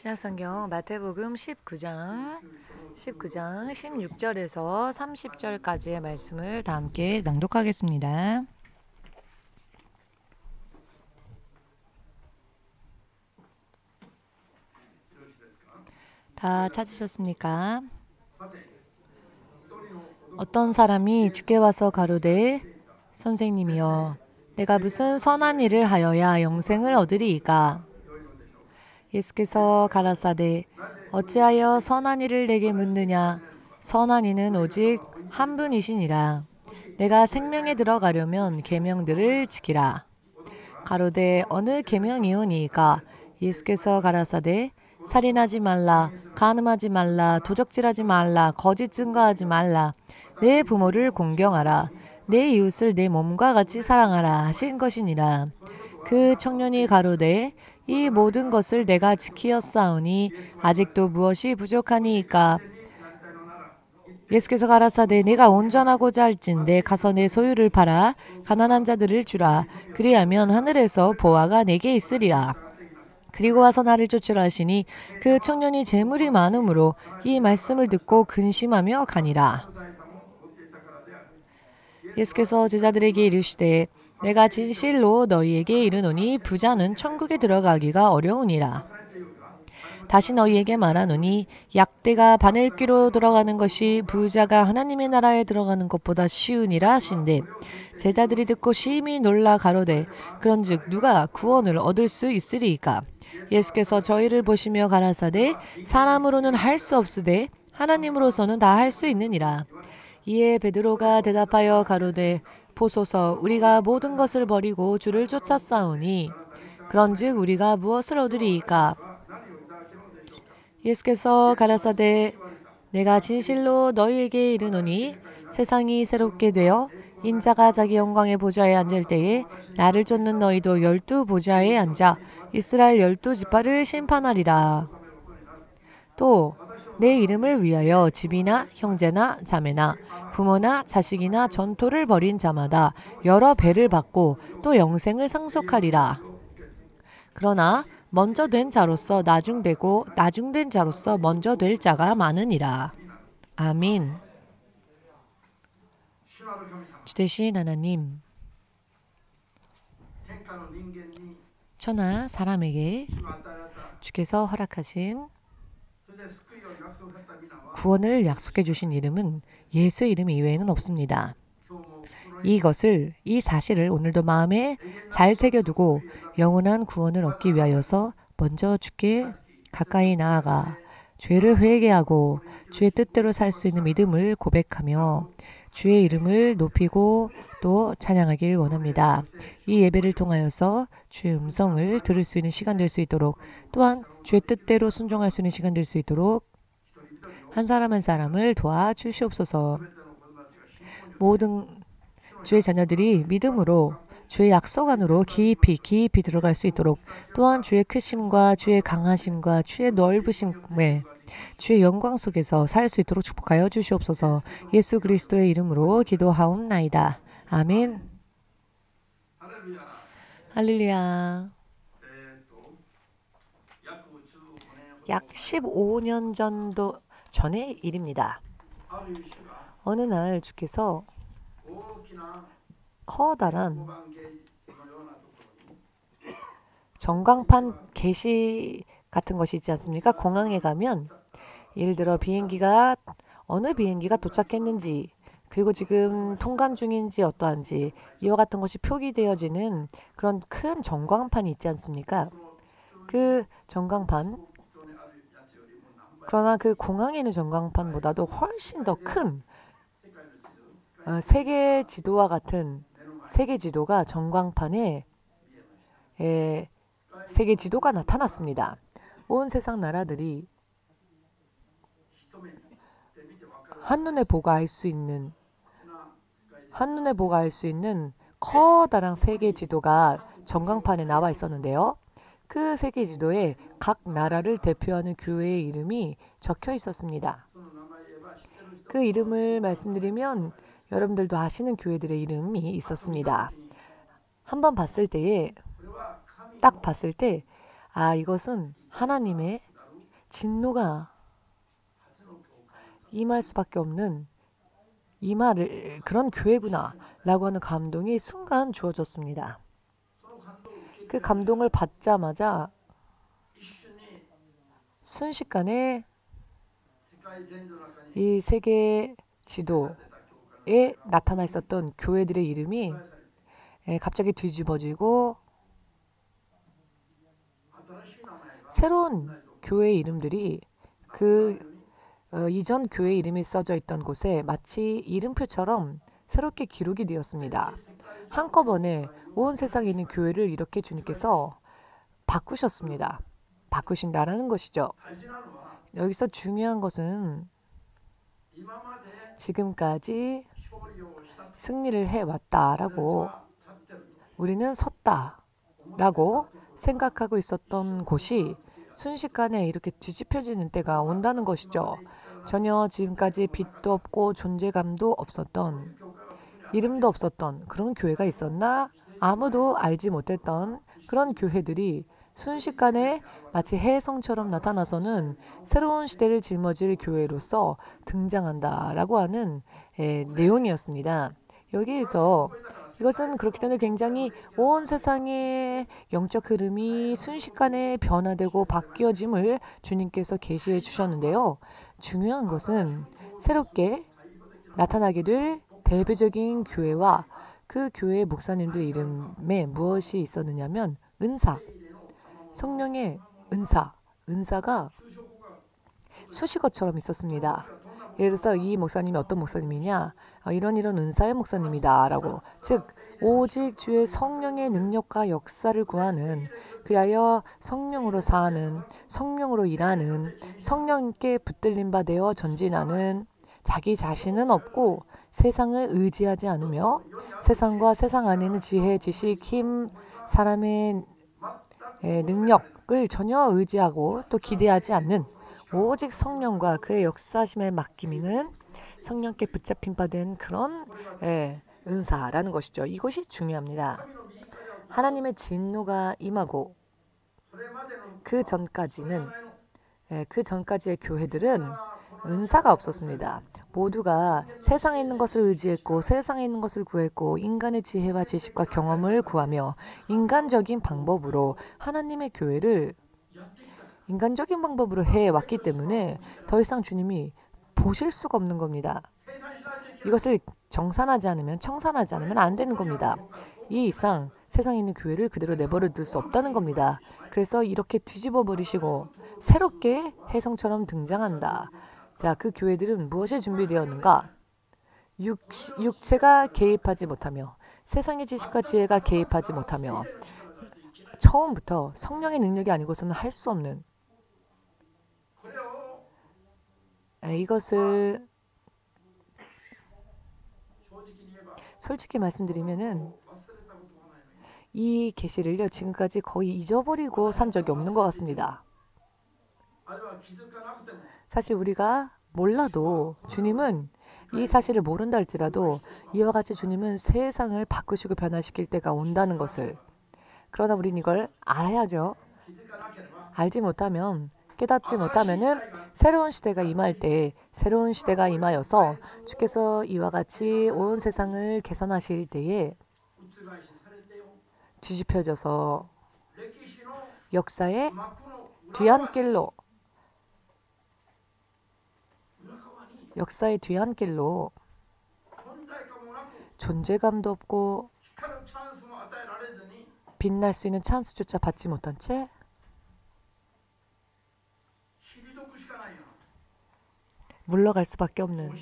신약성경 마태복음 19장 16절에서 30절까지의 말씀을 다 함께 낭독하겠습니다. 다 찾으셨습니까? 어떤 사람이 주께 와서 가로되 선생님이여 내가 무슨 선한 일을 하여야 영생을 얻으리이까? 예수께서 가라사대 어찌하여 선한 일을 내게 묻느냐? 선한 이는 오직 한 분이시니라. 내가 생명에 들어가려면 계명들을 지키라. 가로되 어느 계명이오니이까? 예수께서 가라사대 살인하지 말라, 간음하지 말라, 도적질하지 말라, 거짓 증거하지 말라, 내 부모를 공경하라, 내 이웃을 내 몸과 같이 사랑하라 하신 것이니라. 그 청년이 가로되 이 모든 것을 내가 지키었사오니 아직도 무엇이 부족하니이까? 예수께서 가라사대 내가 온전하고자 할진대 가서 내 소유를 팔아 가난한 자들을 주라. 그리하면 하늘에서 보화가 내게 있으리라. 그리고 와서 나를 쫓으라 하시니 그 청년이 재물이 많음으로 이 말씀을 듣고 근심하며 가니라. 예수께서 제자들에게 이르시되 내가 진실로 너희에게 이르노니 부자는 천국에 들어가기가 어려우니라. 다시 너희에게 말하노니 약대가 바늘귀로 들어가는 것이 부자가 하나님의 나라에 들어가는 것보다 쉬우니라 하신대 제자들이 듣고 심히 놀라 가로되 그런즉 누가 구원을 얻을 수 있으리이까? 예수께서 저희를 보시며 가라사대 사람으로는 할 수 없으되 하나님으로서는 다 할 수 있느니라. 이에 베드로가 대답하여 가로되 보소서 우리가 모든 것을 버리고 주를 쫓았사오니 그런즉 우리가 무엇을 얻으리이까? 예수께서 가라사대 내가 진실로 너희에게 이르노니 세상이 새롭게 되어 인자가 자기 영광의 보좌에 앉을 때에 나를 쫓는 너희도 12 보좌에 앉아 이스라엘 12지파를 심판하리라. 또 내 이름을 위하여 집이나 형제나 자매나 부모나 자식이나 전토를 벌인 자마다 여러 배를 받고 또 영생을 상속하리라. 그러나 먼저 된 자로서 나중되고 나중된 자로서 먼저 될 자가 많으니라. 아멘. 주되신 하나님, 천하 사람에게 주께서 허락하신 구원을 약속해 주신 이름은 예수의 이름 이외에는 없습니다. 이 사실을 오늘도 마음에 잘 새겨두고 영원한 구원을 얻기 위하여서 먼저 주께 가까이 나아가 죄를 회개하고 주의 뜻대로 살 수 있는 믿음을 고백하며 주의 이름을 높이고 또 찬양하길 원합니다. 이 예배를 통하여서 주의 음성을 들을 수 있는 시간 될 수 있도록 또한 주의 뜻대로 순종할 수 있는 시간 될 수 있도록 한 사람 한 사람을 도와주시옵소서. 모든 주의 자녀들이 믿음으로 주의 약속 안으로 깊이 들어갈 수 있도록 또한 주의 크심과 주의 강하심과 주의 넓으심에 주의 영광 속에서 살 수 있도록 축복하여 주시옵소서. 예수 그리스도의 이름으로 기도하옵나이다. 아멘. 할렐루야. 약 15년 정도 전의 일입니다. 어느 날 주께서 커다란 전광판 게시 같은 것이 있지 않습니까? 공항에 가면 예를 들어 어느 비행기가 도착했는지 그리고 지금 통관 중인지 어떠한지 이와 같은 것이 표기되어지는 그런 큰 전광판이 있지 않습니까? 그 전광판 그러나 그 공항에 있는 전광판보다도 훨씬 더 큰 세계 지도와 같은 세계 지도가 전광판에 세계 지도가 나타났습니다. 온 세상 나라들이 한눈에 보고 알 수 있는 커다란 세계 지도가 전광판에 나와 있었는데요. 그 세계 지도에 각 나라를 대표하는 교회의 이름이 적혀 있었습니다. 그 이름을 말씀드리면 여러분들도 아시는 교회들의 이름이 있었습니다. 한번 딱 봤을 때, 이것은 하나님의 진노가 임할 수밖에 없는 임할 그런 교회구나 라고 하는 감동이 순간 주어졌습니다. 그 감동을 받자마자 순식간에 이 세계 지도에 나타나 있었던 교회들의 이름이 갑자기 뒤집어지고 새로운 교회 이름들이 이전 교회 이름이 써져 있던 곳에 마치 이름표처럼 새롭게 기록이 되었습니다. 한꺼번에 온 세상에 있는 교회를 이렇게 주님께서 바꾸셨습니다. 바꾸신다라는 것이죠. 여기서 중요한 것은 지금까지 승리를 해왔다라고 우리는 섰다라고 생각하고 있었던 곳이 순식간에 이렇게 뒤집혀지는 때가 온다는 것이죠. 전혀 지금까지 빛도 없고 존재감도 없었던, 이름도 없었던 그런 교회가 있었나? 아무도 알지 못했던 그런 교회들이 순식간에 마치 혜성처럼 나타나서는 새로운 시대를 짊어질 교회로서 등장한다라고 하는 내용이었습니다. 여기에서 이것은 그렇기 때문에 굉장히 온 세상의 영적 흐름이 순식간에 변화되고 바뀌어짐을 주님께서 계시해 주셨는데요. 중요한 것은 새롭게 나타나게 될 대표적인 교회와 그 교회의 목사님들 이름에 무엇이 있었느냐면 은사, 성령의 은사가 수식어처럼 있었습니다. 예를 들어서 이 목사님이 어떤 목사님이냐, 이런 은사의 목사님이다 라고, 즉 오직 주의 성령의 능력과 역사를 구하는, 그리하여 성령으로 사는, 성령으로 일하는, 성령께 붙들림 바 되어 전진하는, 자기 자신은 없고 세상을 의지하지 않으며 세상과 세상 안에 있는 지혜, 지식, 힘, 사람의 능력을 전혀 의지하고 또 기대하지 않는 오직 성령과 그의 역사심에 맡기는 성령께 붙잡힌 바 된 그런 은사라는 것이죠. 이것이 중요합니다. 하나님의 진노가 임하고 그 전까지의 교회들은 은사가 없었습니다. 모두가 세상에 있는 것을 의지했고 세상에 있는 것을 구했고 인간의 지혜와 지식과 경험을 구하며 인간적인 방법으로 하나님의 교회를 인간적인 방법으로 해왔기 때문에 더 이상 주님이 보실 수가 없는 겁니다. 이것을 청산하지 않으면 안 되는 겁니다. 이 이상 세상에 있는 교회를 그대로 내버려 둘 수 없다는 겁니다. 그래서 이렇게 뒤집어 버리시고 새롭게 혜성처럼 등장한다. 자, 그 교회들은 무엇이 준비되었는가? 육체가 개입하지 못하며 세상의 지식과 지혜가 개입하지 못하며 처음부터 성령의 능력이 아니고서는 할 수 없는 이것을 솔직히 말씀드리면은 이 계시를요 지금까지 거의 잊어버리고 산 적이 없는 것 같습니다. 사실 우리가 몰라도 주님은 이 사실을 모른다 할지라도 이와 같이 주님은 세상을 바꾸시고 변화시킬 때가 온다는 것을, 그러나 우린 이걸 알아야죠. 알지 못하면, 깨닫지 못하면은 새로운 시대가 임할 때, 새로운 시대가 임하여서 주께서 이와 같이 온 세상을 개선하실 때에 뒤집혀져서 역사의 뒤안길로 존재감도 없고 빛날 수 있는 찬스조차 받지 못한 채 물러갈 수밖에 없는,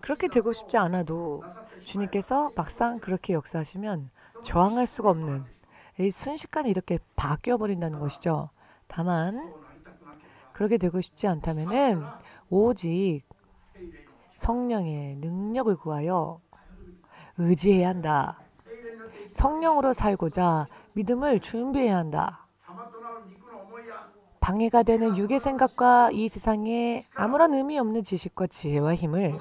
그렇게 되고 싶지 않아도 주님께서 막상 그렇게 역사하시면 저항할 수가 없는, 순식간에 이렇게 바뀌어버린다는 것이죠. 다만 그렇게 되고 싶지 않다면은 오직 성령의 능력을 구하여 의지해야 한다. 성령으로 살고자 믿음을 준비해야 한다. 방해가 되는 육의 생각과 이 세상에 아무런 의미 없는 지식과 지혜와 힘을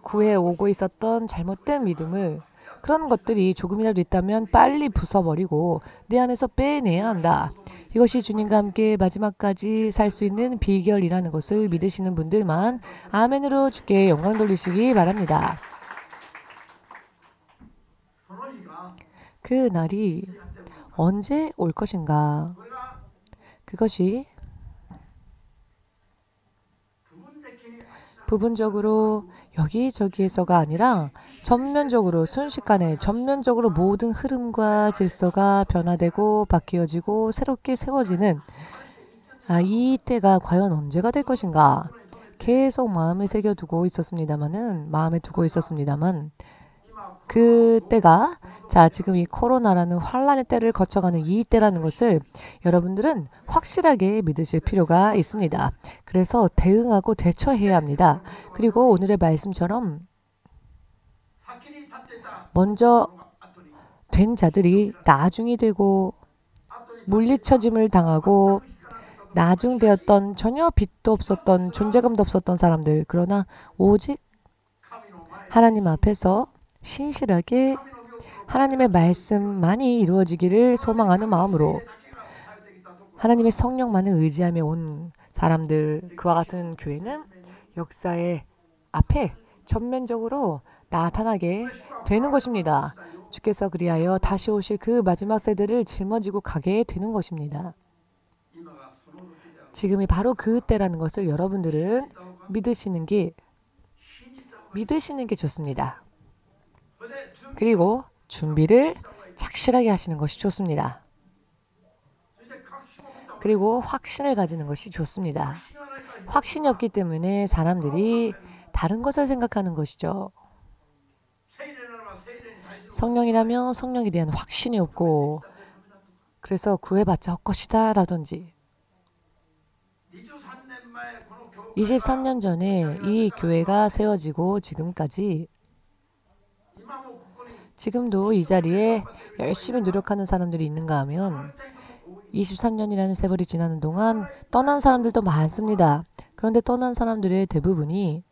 구해오고 있었던 잘못된 믿음을, 그런 것들이 조금이라도 있다면 빨리 부숴버리고 내 안에서 빼내야 한다. 이것이 주님과 함께 마지막까지 살 수 있는 비결이라는 것을 믿으시는 분들만 아멘으로 주께 영광 돌리시기 바랍니다. 그 날이 언제 올 것인가? 그것이 부분적으로 여기저기에서가 아니라 전면적으로 순식간에 전면적으로 모든 흐름과 질서가 변화되고 바뀌어지고 새롭게 세워지는 이 때가 과연 언제가 될 것인가? 계속 마음에 두고 있었습니다만 그 때가 지금 이 코로나라는 환란의 때를 거쳐가는 이 때라는 것을 여러분들은 확실하게 믿으실 필요가 있습니다. 그래서 대응하고 대처해야 합니다. 그리고 오늘의 말씀처럼 먼저 된 자들이 나중이 되고 물리쳐짐을 당하고 나중되었던 전혀 빛도 없었던 존재감도 없었던 사람들, 그러나 오직 하나님 앞에서 신실하게 하나님의 말씀만이 이루어지기를 소망하는 마음으로 하나님의 성령만을 의지하며 온 사람들, 그와 같은 교회는 역사의 앞에 전면적으로 나타나게 되는 것입니다. 주께서 그리하여 다시 오실 그 마지막 세대를 짊어지고 가게 되는 것입니다. 지금이 바로 그 때라는 것을 여러분들은 믿으시는 게 좋습니다. 그리고 준비를 착실하게 하시는 것이 좋습니다. 그리고 확신을 가지는 것이 좋습니다. 확신이 없기 때문에 사람들이 다른 것을 생각하는 것이죠. 성령이라면 성령에 대한 확신이 없고 그래서 구해봤자 헛것이다 라든지 23년 전에 이 교회가 세워지고 지금까지 지금도 이 자리에 열심히 노력하는 사람들이 있는가 하면 23년이라는 세월이 지나는 동안 떠난 사람들도 많습니다. 그런데 떠난 사람들의 대부분이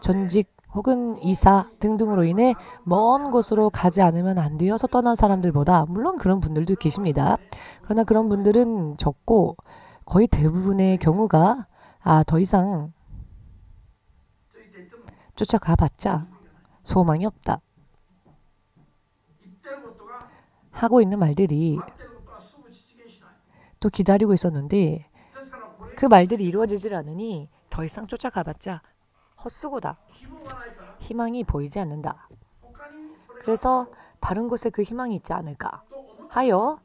전직 혹은 이사 등등으로 인해 먼 곳으로 가지 않으면 안 되어서 떠난 사람들보다 물론 그런 분들도 계십니다. 그러나 그런 분들은 적고 거의 대부분의 경우가 더 이상 쫓아가봤자 소망이 없다 하고 있는 말들이 또 기다리고 있었는데 그 말들이 이루어지질 않으니 더 이상 쫓아가봤자 헛수고다. 희망이 보이지 않는다. 그래서 다른 곳에 그 희망이 있지 않을까 하여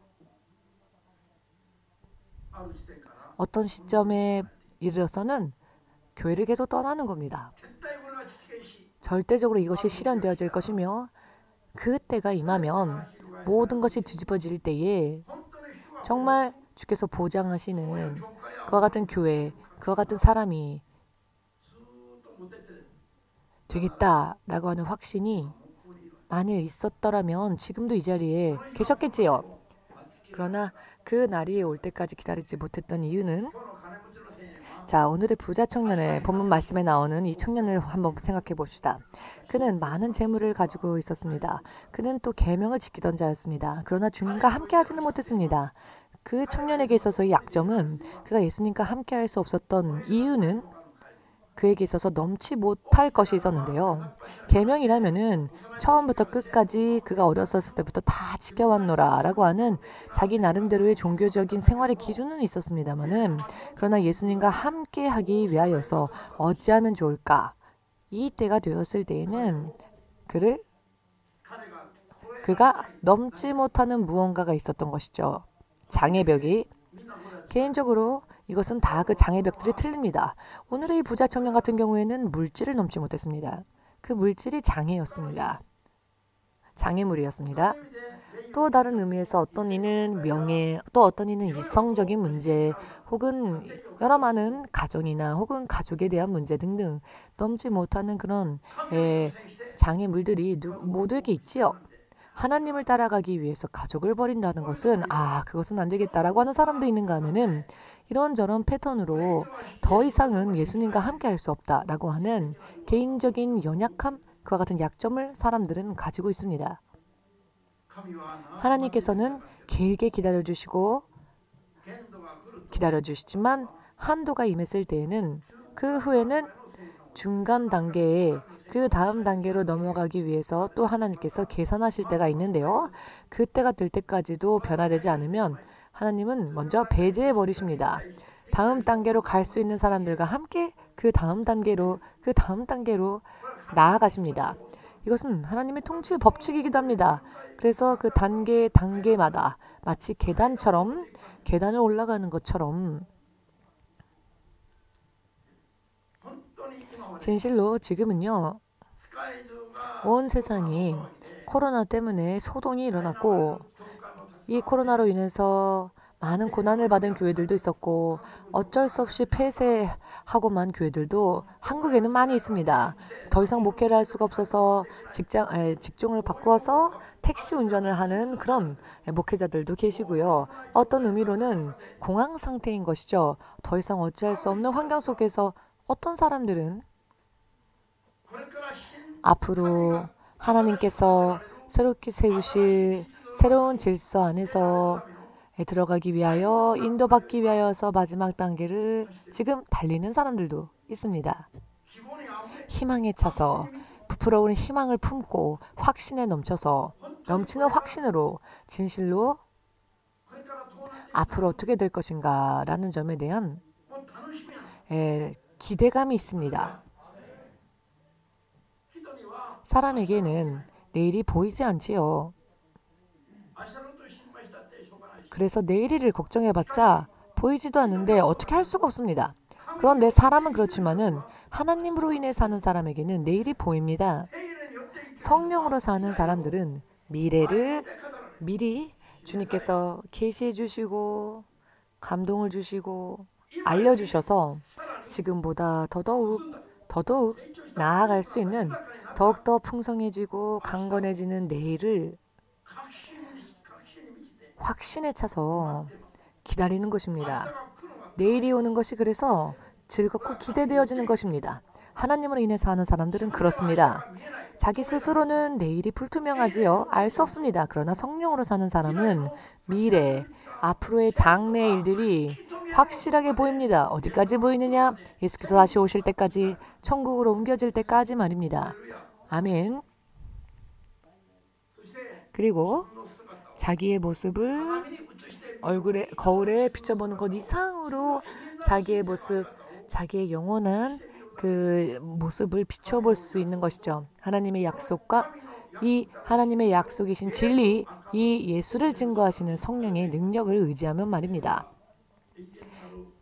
어떤 시점에 이르러서는 교회를 계속 떠나는 겁니다. 절대적으로 이것이 실현되어질 것이며 그때가 임하면 모든 것이 뒤집어질 때에 정말 주께서 보장하시는 그와 같은 교회, 그와 같은 사람이 되겠다라고 하는 확신이 만일 있었더라면 지금도 이 자리에 계셨겠지요. 그러나 그 날이 올 때까지 기다리지 못했던 이유는 오늘의 부자 청년의 본문 말씀에 나오는 이 청년을 한번 생각해 봅시다. 그는 많은 재물을 가지고 있었습니다. 그는 또 계명을 지키던 자였습니다. 그러나 주님과 함께하지는 못했습니다. 그 청년에게 있어서의 약점은 그가 예수님과 함께할 수 없었던 이유는 그에게 있어서 넘지 못할 것이 있었는데요. 계명이라면은 처음부터 끝까지 그가 어렸을 때부터 다 지켜왔노라 라고 하는 자기 나름대로의 종교적인 생활의 기준은 있었습니다만은 그러나 예수님과 함께 하기 위하여서 어찌하면 좋을까? 이 때가 되었을 때에는 그가 넘지 못하는 무언가가 있었던 것이죠. 장애벽이. 개인적으로 이것은 다 그 장애벽들이 틀립니다. 오늘의 이 부자 청년 같은 경우에는 물질을 넘지 못했습니다. 그 물질이 장애였습니다. 장애물이었습니다. 또 다른 의미에서 어떤 이는 명예, 또 어떤 이는 이성적인 문제, 혹은 여러 많은 가정이나 혹은 가족에 대한 문제 등등 넘지 못하는 그런 장애물들이 모두에게 있지요. 하나님을 따라가기 위해서 가족을 버린다는 것은 그것은 안 되겠다라고 하는 사람도 있는가 하면은 이런저런 패턴으로 더 이상은 예수님과 함께 할 수 없다라고 하는 개인적인 연약함, 그와 같은 약점을 사람들은 가지고 있습니다. 하나님께서는 길게 기다려주시지만 한도가 임했을 때에는 그 후에는 중간 단계에 그 다음 단계로 넘어가기 위해서 또 하나님께서 계산하실 때가 있는데요. 그때가 될 때까지도 변화되지 않으면 하나님은 먼저 배제해 버리십니다. 다음 단계로 갈 수 있는 사람들과 함께 그 다음 단계로 나아가십니다. 이것은 하나님의 통치의 법칙이기도 합니다. 그래서 그 단계마다 마치 계단을 올라가는 것처럼 진실로 지금은요, 온 세상이 코로나 때문에 소동이 일어났고 이 코로나로 인해서 많은 고난을 받은 교회들도 있었고 어쩔 수 없이 폐쇄하고 만 교회들도 한국에는 많이 있습니다. 더 이상 목회를 할 수가 없어서 직종을 바꾸어서 택시 운전을 하는 그런 목회자들도 계시고요. 어떤 의미로는 공황 상태인 것이죠. 더 이상 어찌할 수 없는 환경 속에서 어떤 사람들은 앞으로 하나님께서 새롭게 세우실 새로운 질서 안에서 들어가기 위하여 인도받기 위하여서 마지막 단계를 지금 달리는 사람들도 있습니다. 희망에 차서 부풀어오는 희망을 품고 확신에 넘치는 확신으로 진실로 앞으로 어떻게 될 것인가 라는 점에 대한 기대감이 있습니다. 사람에게는 내일이 보이지 않지요. 그래서 내일을 걱정해봤자 보이지도 않는데 어떻게 할 수가 없습니다. 그런데 사람은 그렇지만은 하나님으로 인해 사는 사람에게는 내일이 보입니다. 성령으로 사는 사람들은 미래를 미리 주님께서 계시해 주시고 감동을 주시고 알려주셔서 지금보다 더더욱 나아갈 수 있는 더욱더 풍성해지고 강건해지는 내일을 확신에 차서 기다리는 것입니다. 내일이 오는 것이 그래서 즐겁고 기대되어지는 것입니다. 하나님으로 인해 사는 사람들은 그렇습니다. 자기 스스로는 내일이 불투명하지요. 알 수 없습니다. 그러나 성령으로 사는 사람은 미래, 앞으로의 장래 일들이 확실하게 보입니다. 어디까지 보이느냐? 예수께서 다시 오실 때까지, 천국으로 옮겨질 때까지 말입니다. 아멘. 그리고 자기의 모습을 거울에 비춰보는 것 이상으로 자기의 모습, 자기의 영원한 그 모습을 비춰볼 수 있는 것이죠. 하나님의 약속과 이 하나님의 약속이신 진리, 이 예수를 증거하시는 성령의 능력을 의지하면 말입니다.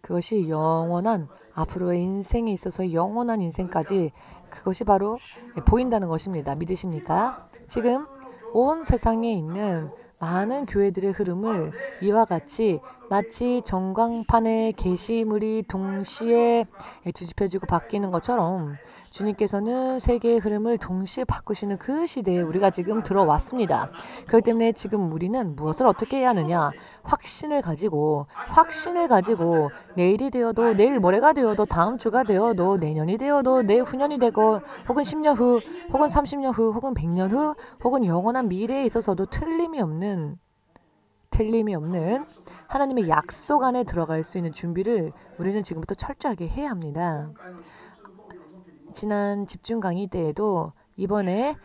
그것이 영원한 앞으로의 인생에 있어서 영원한 인생까지 그것이 바로 보인다는 것입니다. 믿으십니까? 지금 온 세상에 있는 많은 교회들의 흐름을 이와 같이 마치 전광판의 게시물이 동시에 뒤집혀지고 바뀌는 것처럼 주님께서는 세계의 흐름을 동시에 바꾸시는 그 시대에 우리가 지금 들어왔습니다. 그렇기 때문에 지금 우리는 무엇을 어떻게 해야 하느냐? 확신을 가지고 내일이 되어도 내일 모레가 되어도 다음 주가 되어도 내년이 되어도 내후년이 되고 혹은 10년 후 혹은 30년 후 혹은 100년 후 혹은 영원한 미래에 있어서도 틀림이 없는 하나님의 약속 안에 들어갈 수 있는 준비를 우리는 지금부터 철저하게 해야 합니다. 지난 집중 강의 때에도 이번에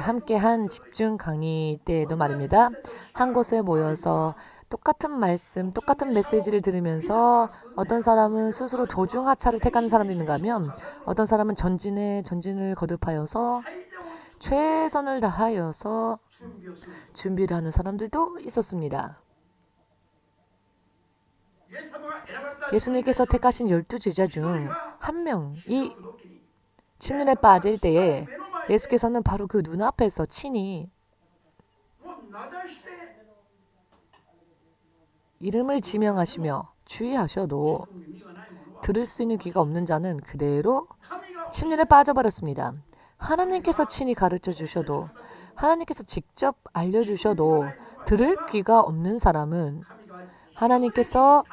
함께한 집중 강의 때에도 말입니다. 한 곳에 모여서 똑같은 말씀, 똑같은 메시지를 들으면서 어떤 사람은 스스로 도중하차를 택하는 사람도 있는가 하면 어떤 사람은 전진을 거듭하여서 최선을 다하여서 준비를 하는 사람들도 있었습니다. 예수님께서 택하신 12제자 중 한 명이 침륜에 빠질 때에 예수께서는 바로 그 눈앞에서 친히 이름을 지명하시며 주의하셔도 들을 수 있는 귀가 없는 자는 그대로 침륜에 빠져버렸습니다. 하나님께서 친히 가르쳐 주셔도 하나님께서 직접 알려주셔도 들을 귀가 없는 사람은 하나님께서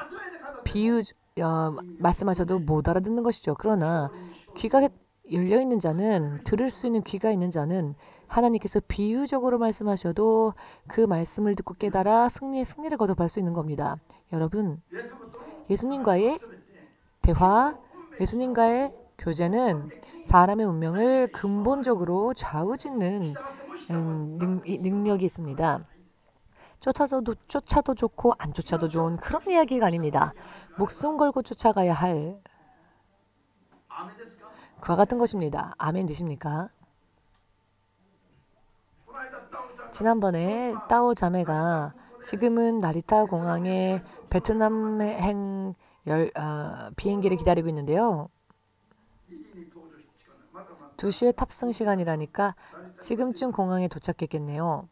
말씀하셔도 못 알아듣는 것이죠. 그러나 귀가 열려있는 자는, 들을 수 있는 귀가 있는 자는 하나님께서 비유적으로 말씀하셔도 그 말씀을 듣고 깨달아 승리를 거듭할 수 있는 겁니다. 여러분, 예수님과의 대화, 예수님과의 교제는 사람의 운명을 근본적으로 좌우짓는 능력이 있습니다. 쫓아도 좋고 안 쫓아도 좋은 그런 이야기가 아닙니다. 목숨 걸고 쫓아가야 할 그와 같은 것입니다. 아멘 되십니까? 지난번에 따오 자매가 지금은 나리타 공항에 베트남행 비행기를 기다리고 있는데요. 2시에 탑승 시간이라니까 지금쯤 공항에 도착했겠네요.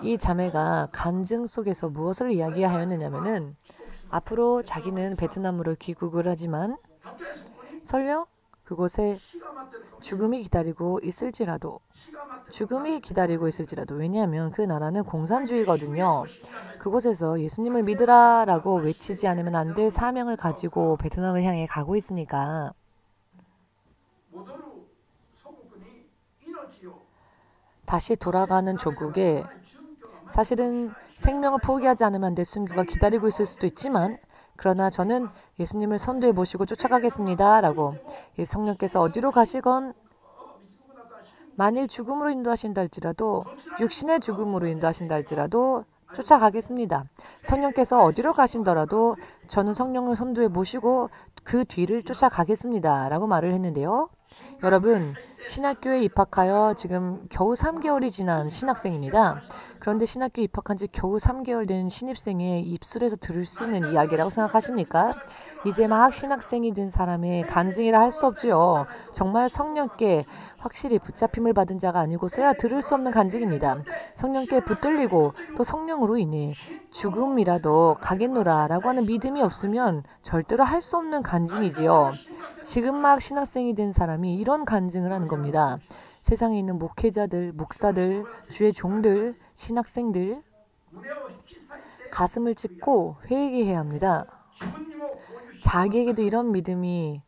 이 자매가 간증 속에서 무엇을 이야기하였느냐면은 앞으로 자기는 베트남으로 귀국을 하지만 설령 그곳에 죽음이 기다리고 있을지라도 왜냐하면 그 나라는 공산주의거든요. 그곳에서 예수님을 믿으라라고 외치지 않으면 안 될 사명을 가지고 베트남을 향해 가고 있으니까 다시 돌아가는 조국에 사실은 생명을 포기하지 않으면 안 될 순교가 기다리고 있을 수도 있지만 그러나 저는 예수님을 선두에 모시고 쫓아가겠습니다. 라고 성령께서 어디로 가시건 만일 죽음으로 인도하신다 할지라도 육신의 죽음으로 인도하신다 할지라도 쫓아가겠습니다. 성령께서 어디로 가신더라도 저는 성령을 선두에 모시고 그 뒤를 쫓아가겠습니다. 라고 말을 했는데요. 여러분, 신학교에 입학하여 지금 겨우 3개월이 지난 신학생입니다. 그런데 신학교에 입학한 지 겨우 3개월 된 신입생의 입술에서 들을 수 있는 이야기라고 생각하십니까? 이제 막 신학생이 된 사람의 간증이라 할 수 없지요. 정말 성령께 확실히 붙잡힘을 받은 자가 아니고서야 들을 수 없는 간증입니다. 성령께 붙들리고 또 성령으로 인해 죽음이라도 가겠노라 라고 하는 믿음이 없으면 절대로 할 수 없는 간증이지요. 지금 막 신학생이 된 사람이 이런 간증을 하는 겁니다. 세상에 있는 목회자들, 목사들, 주의 종들, 신학생들 가슴을 찢고 회개해야 합니다. 자기에게도 이런 믿음이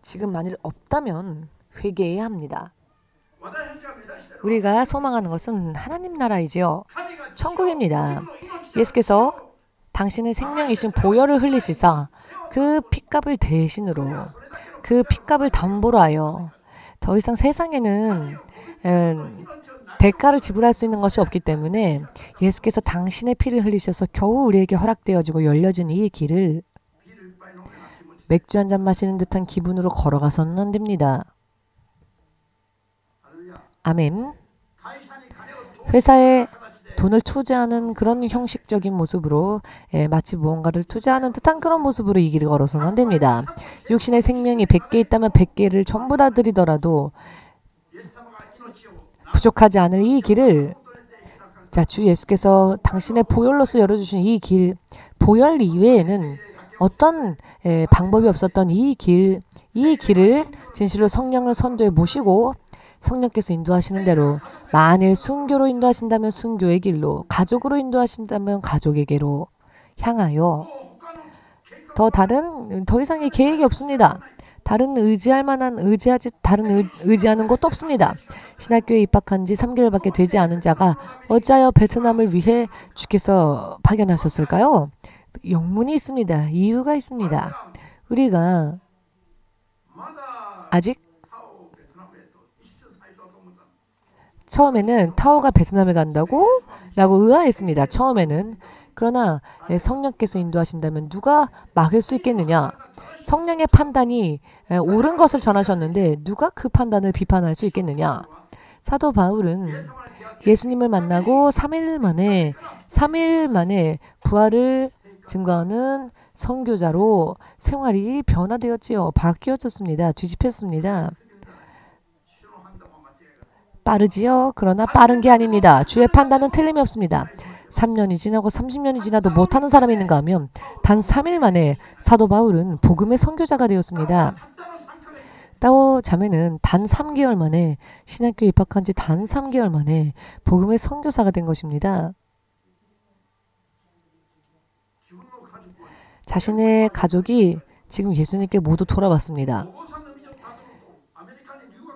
지금 만일 없다면 회개해야 합니다. 우리가 소망하는 것은 하나님 나라이지요. 천국입니다. 예수께서 당신의 생명이신 보혈을 흘리시사 그 핏값을 대신으로 그 핏값을 담보로 하여 더 이상 세상에는 대가를 지불할 수 있는 것이 없기 때문에 예수께서 당신의 피를 흘리셔서 겨우 우리에게 허락되어지고 열려진 이 길을 맥주 한 잔 마시는 듯한 기분으로 걸어가서는 안 됩니다. 아멘. 회사에 돈을 투자하는 그런 형식적인 모습으로 마치 무언가를 투자하는 듯한 그런 모습으로 이 길을 걸어서는 안 됩니다. 육신의 생명이 100개 있다면 100개를 전부 다 드리더라도 부족하지 않을 이 길을 주 예수께서 당신의 보혈로서 열어주신 이 길, 보혈 이외에는 어떤 방법이 없었던 이 길을 진실로 성령을 선두에 모시고 성령께서 인도하시는 대로 만일 순교로 인도하신다면 순교의 길로, 가족으로 인도하신다면 가족에게로 향하여 더 이상의 계획이 없습니다. 다른 의지하는 곳도 없습니다. 신학교에 입학한 지 3개월밖에 되지 않은 자가 어찌하여 베트남을 위해 주께서 파견하셨을까요? 영문이 있습니다. 이유가 있습니다. 우리가 아직 처음에는 타오가 베트남에 간다고? 라고 의아했습니다. 처음에는. 그러나 성령께서 인도하신다면 누가 막을 수 있겠느냐? 성령의 판단이 옳은 것을 전하셨는데 누가 그 판단을 비판할 수 있겠느냐? 사도 바울은 예수님을 만나고 3일 만에 부활을 증거하는 선교자로 생활이 변화되었지요. 바뀌어졌습니다. 뒤집혔습니다. 빠르지요? 그러나 빠른 게 아닙니다. 주의 판단은 틀림이 없습니다. 3년이 지나고 30년이 지나도 못하는 사람이 있는가 하면 단 3일 만에 사도 바울은 복음의 선교자가 되었습니다. 따오 자매는 단 3개월 만에 신학교에 입학한 지 단 3개월 만에 복음의 선교사가 된 것입니다. 자신의 가족이 지금 예수님께 모두 돌아왔습니다.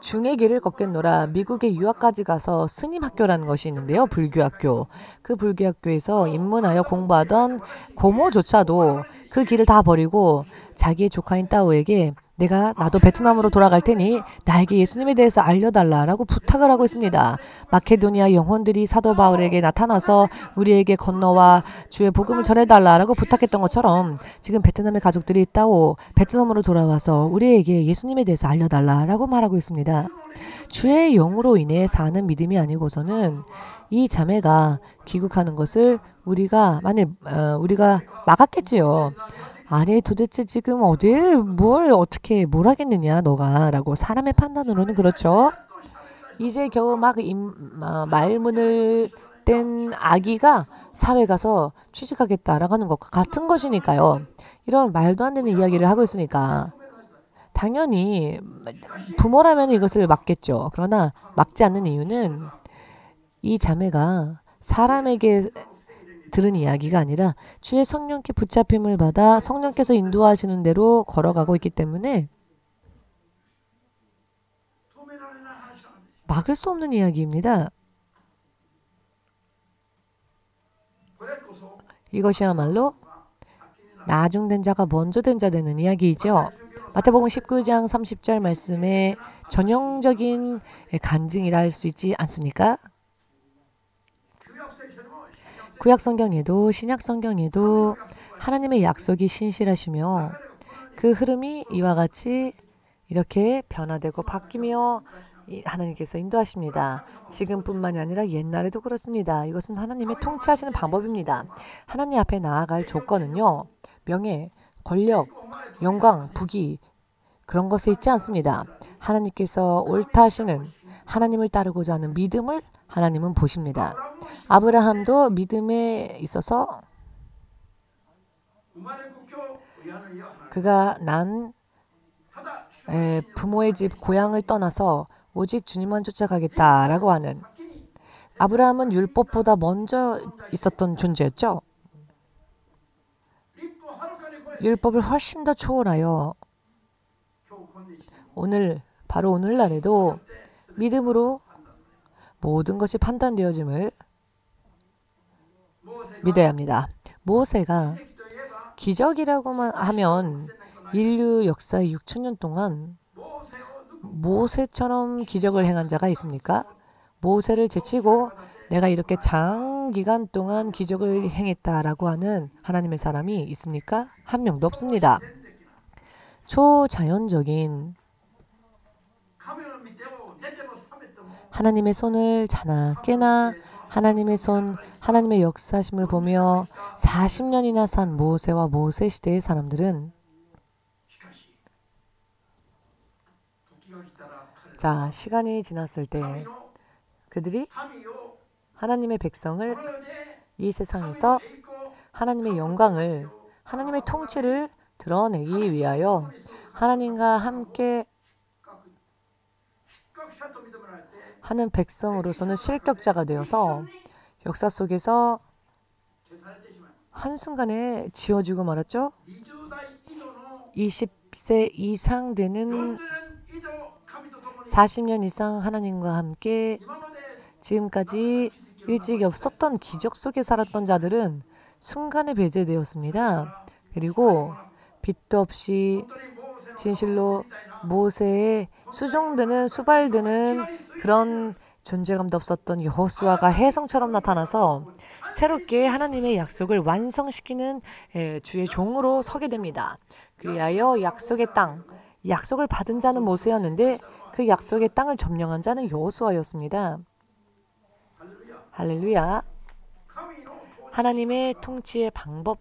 중의 길을 걷겠노라. 미국에 유학까지 가서 스님 학교라는 것이 있는데요. 불교학교. 그 불교학교에서 입문하여 공부하던 고모조차도 그 길을 다 버리고 자기의 조카인 따오에게 나도 베트남으로 돌아갈 테니 나에게 예수님에 대해서 알려달라라고 부탁을 하고 있습니다. 마케도니아 영혼들이 사도 바울에게 나타나서 우리에게 건너와 주의 복음을 전해달라라고 부탁했던 것처럼 지금 베트남의 가족들이 따오 베트남으로 돌아와서 우리에게 예수님에 대해서 알려달라라고 말하고 있습니다. 주의 영으로 인해 사는 믿음이 아니고서는 이 자매가 귀국하는 것을 우리가 막았겠지요. 아니 도대체 지금 뭘 하겠느냐 너가 라고 사람의 판단으로는 그렇죠. 이제 겨우 말문을 뗀 아기가 사회 가서 취직하겠다라고 하는 것과 같은 것이니까요. 이런 말도 안 되는 이야기를 하고 있으니까 당연히 부모라면 이것을 막겠죠. 그러나 막지 않는 이유는 이 자매가 사람에게 들은 이야기가 아니라 주의 성령께 붙잡힘을 받아 성령께서 인도하시는 대로 걸어가고 있기 때문에 막을 수 없는 이야기입니다. 이것이야말로 나중된 자가 먼저 된 자 되는 이야기이죠. 마태복음 19장 30절 말씀에 전형적인 간증이라 할 수 있지 않습니까? 구약 성경에도 신약 성경에도 하나님의 약속이 신실하시며 그 흐름이 이와 같이 이렇게 변화되고 바뀌며 하나님께서 인도하십니다. 지금뿐만이 아니라 옛날에도 그렇습니다. 이것은 하나님의 통치하시는 방법입니다. 하나님 앞에 나아갈 조건은요. 명예, 권력, 영광, 부귀 그런 것에 있지 않습니다. 하나님께서 옳다 하시는 하나님을 따르고자 하는 믿음을 하나님은 보십니다. 아브라함도 믿음에 있어서 그가 난 부모의 집 고향을 떠나서 오직 주님만 쫓아가겠다라고 하는 아브라함은 율법보다 먼저 있었던 존재였죠. 율법을 훨씬 더 초월하여 바로 오늘날에도 믿음으로 모든 것이 판단되어짐을 믿어야 합니다. 모세가 기적이라고만 하면 인류 역사의 6,000년 동안 모세처럼 기적을 행한 자가 있습니까? 모세를 제치고 내가 이렇게 장기간 동안 기적을 행했다라고 하는 하나님의 사람이 있습니까? 한 명도 없습니다. 초자연적인 하나님의 손을 자나 깨나 하나님의 손, 하나님의 역사심을 보며 40년이나 산 모세와 모세 시대의 사람들은 시간이 지났을 때 그들이 하나님의 백성을 이 세상에서 하나님의 영광을, 하나님의 통치를 드러내기 위하여 하나님과 함께 하는 백성으로서는 실격자가 되어서 역사 속에서 한순간에 지워지고 말았죠. 20세 이상 되는 40년 이상 하나님과 함께 지금까지 일찍이 없었던 기적 속에 살았던 자들은 순간에 배제되었습니다. 그리고 빛도 없이 진실로 모세의 수발되는 그런 존재감도 없었던 여호수아가 혜성처럼 나타나서 새롭게 하나님의 약속을 완성시키는 주의 종으로 서게 됩니다. 그리하여 약속의 땅, 약속을 받은 자는 모세였는데 그 약속의 땅을 점령한 자는 여호수아였습니다. 할렐루야. 하나님의 통치의 방법,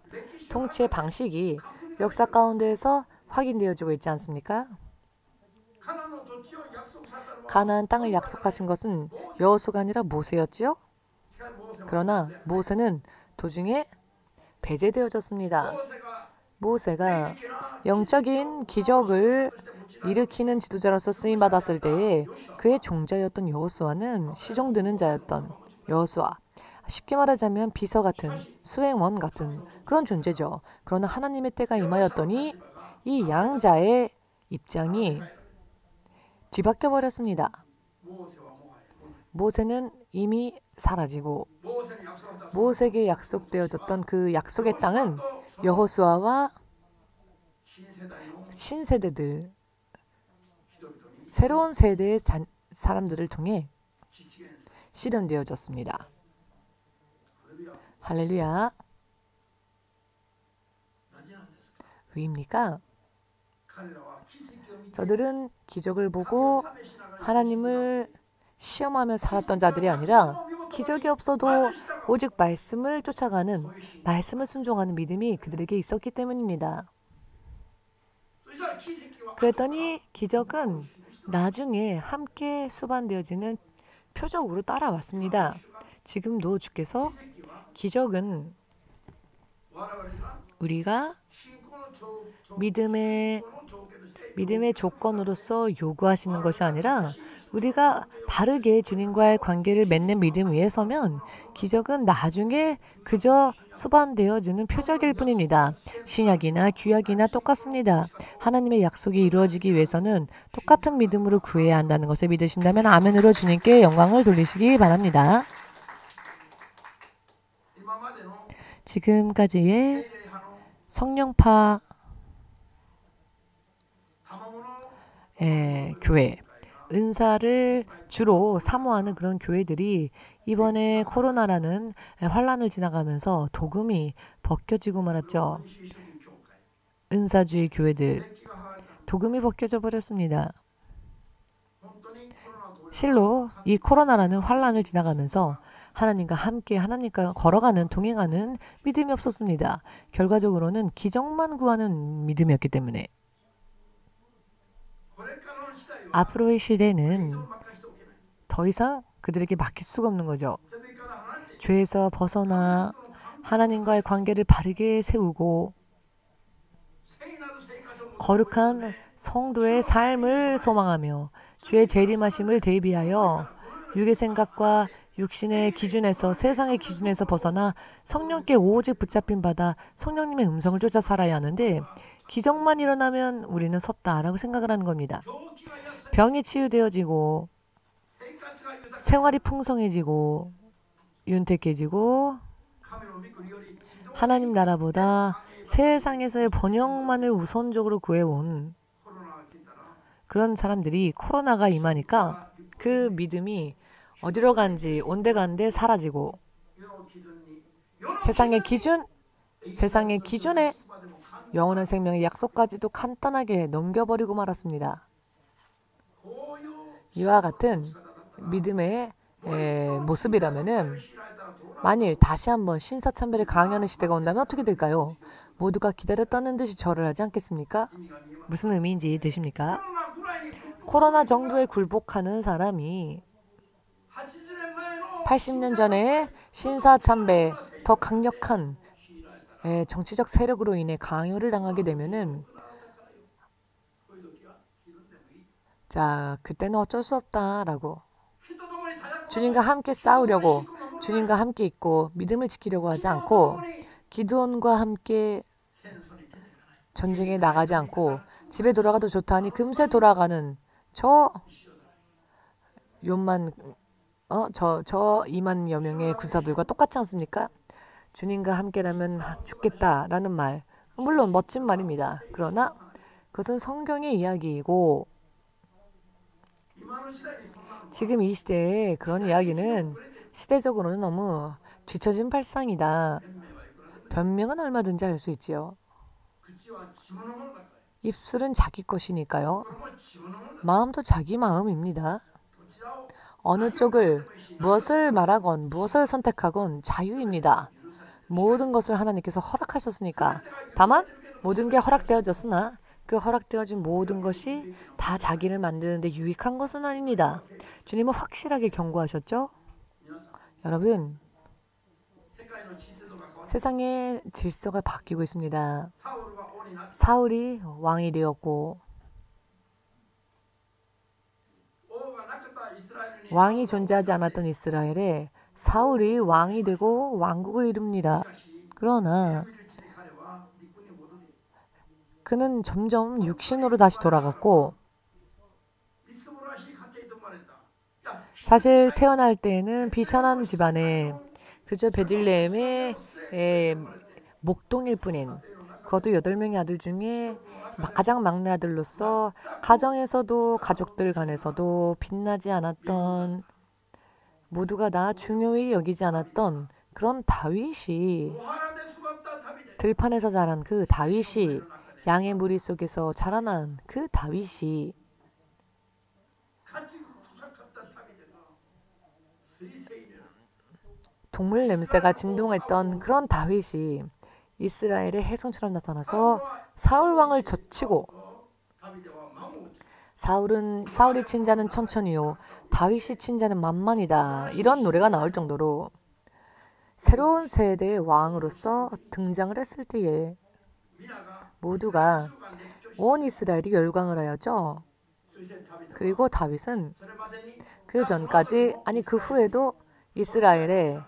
통치의 방식이 역사 가운데에서 확인되어지고 있지 않습니까? 가나안 땅을 약속하신 것은 여호수아가 아니라 모세였지요. 그러나 모세는 도중에 배제되어졌습니다. 모세가 영적인 기적을 일으키는 지도자로서 쓰임받았을 때에 그의 종자였던 여호수아는 시종드는 자였던 여호수아. 쉽게 말하자면 비서 같은, 수행원 같은 그런 존재죠. 그러나 하나님의 때가 임하였더니 이 양자의 입장이 뒤바뀌어 버렸습니다. 모세는 이미 사라지고 모세에게 약속되어졌던 그 약속의 땅은 여호수아와 신세대들, 새로운 세대의 사람들을 통해 실현되어졌습니다. 할렐루야. 왜입니까? 저들은 기적을 보고 하나님을 시험하며 살았던 자들이 아니라 기적이 없어도 오직 말씀을 쫓아가는, 말씀을 순종하는 믿음이 그들에게 있었기 때문입니다. 그랬더니 기적은 나중에 함께 수반되어지는 표적으로 따라왔습니다. 지금도 주께서 기적은 우리가 믿음의 조건으로서 요구하시는 것이 아니라 우리가 바르게 주님과의 관계를 맺는 믿음 위에 서면 기적은 나중에 그저 수반되어지는 표적일 뿐입니다. 신약이나 구약이나 똑같습니다. 하나님의 약속이 이루어지기 위해서는 똑같은 믿음으로 구해야 한다는 것을 믿으신다면 아멘으로 주님께 영광을 돌리시기 바랍니다. 지금까지의 성령파 교회, 은사를 주로 사모하는 그런 교회들이 이번에 코로나라는 환란을 지나가면서 도금이 벗겨지고 말았죠. 은사주의 교회들, 도금이 벗겨져 버렸습니다. 실로 이 코로나라는 환란을 지나가면서 하나님과 함께 하나님과 걸어가는, 동행하는 믿음이 없었습니다. 결과적으로는 기적만 구하는 믿음이었기 때문에 앞으로의 시대는 더 이상 그들에게 맡길 수가 없는 거죠. 죄에서 벗어나 하나님과의 관계를 바르게 세우고 거룩한 성도의 삶을 소망하며 주의 재림하심을 대비하여 육의 생각과 육신의 기준에서, 세상의 기준에서 벗어나 성령께 오직 붙잡힌 바다 성령님의 음성을 쫓아 살아야 하는데 기적만 일어나면 우리는 섰다라고 생각을 하는 겁니다. 병이 치유되어지고 생활이 풍성해지고 윤택해지고 하나님 나라보다 세상에서의 번영만을 우선적으로 구해온 그런 사람들이 코로나가 임하니까 그 믿음이 어디로 간지 온데간데 사라지고 세상의 기준에 영원한 생명의 약속까지도 간단하게 넘겨버리고 말았습니다. 이와 같은 믿음의 모습이라면은 만일 다시 한번 신사참배를 강요하는 시대가 온다면 어떻게 될까요? 모두가 기다렸다는 듯이 절을 하지 않겠습니까? 무슨 의미인지 되십니까? 코로나 정부에 굴복하는 사람이 80년 전에 신사참배, 더 강력한 정치적 세력으로 인해 강요를 당하게 되면은 자, 그때는 어쩔 수 없다라고 주님과 함께 싸우려고 주님과 함께 있고 믿음을 지키려고 하지 않고 기드온과 함께 전쟁에 나가지 않고 집에 돌아가도 좋다 하니 금세 돌아가는 저 2만여 명의 군사들과 똑같지 않습니까? 주님과 함께라면 죽겠다라는 말, 물론 멋진 말입니다. 그러나 그것은 성경의 이야기이고 지금 이 시대에 그런 이야기는 시대적으로는 너무 뒤처진 발상이다. 변명은 얼마든지 할 수 있지요. 입술은 자기 것이니까요. 마음도 자기 마음입니다. 어느 쪽을 무엇을 말하건 무엇을 선택하건 자유입니다. 모든 것을 하나님께서 허락하셨으니까. 다만 모든 게 허락되어졌으나 그 허락되어진 모든 것이 다 자기를 만드는 데 유익한 것은 아닙니다. 주님은 확실하게 경고하셨죠? 여러분, 세상의 질서가 바뀌고 있습니다. 사울이 왕이 되었고 왕이 존재하지 않았던 이스라엘에 사울이 왕이 되고 왕국을 이룹니다. 그러나 그는 점점 육신으로 다시 돌아갔고 사실 태어날 때에는 비천한 집안에 그저 베들레헴의 목동일 뿐인 그것도 8명의 아들 중에 가장 막내 아들로서 가정에서도 가족들 간에서도 빛나지 않았던 모두가 다 중요히 여기지 않았던 그런 다윗이 들판에서 자란 그 다윗이 양의 무리 속에서 자라난 그 다윗이 동물 냄새가 진동했던 그런 다윗이 이스라엘의 혜성처럼 나타나서 사울 왕을 젖히고 사울이 친 자는 천천히요 다윗이 친 자는 만만이다 이런 노래가 나올 정도로 새로운 세대의 왕으로서 등장을 했을 때에 모두가 온 이스라엘이 열광을 하였죠. 그리고 다윗은 그 전까지 아니 그 후에도 이스라엘에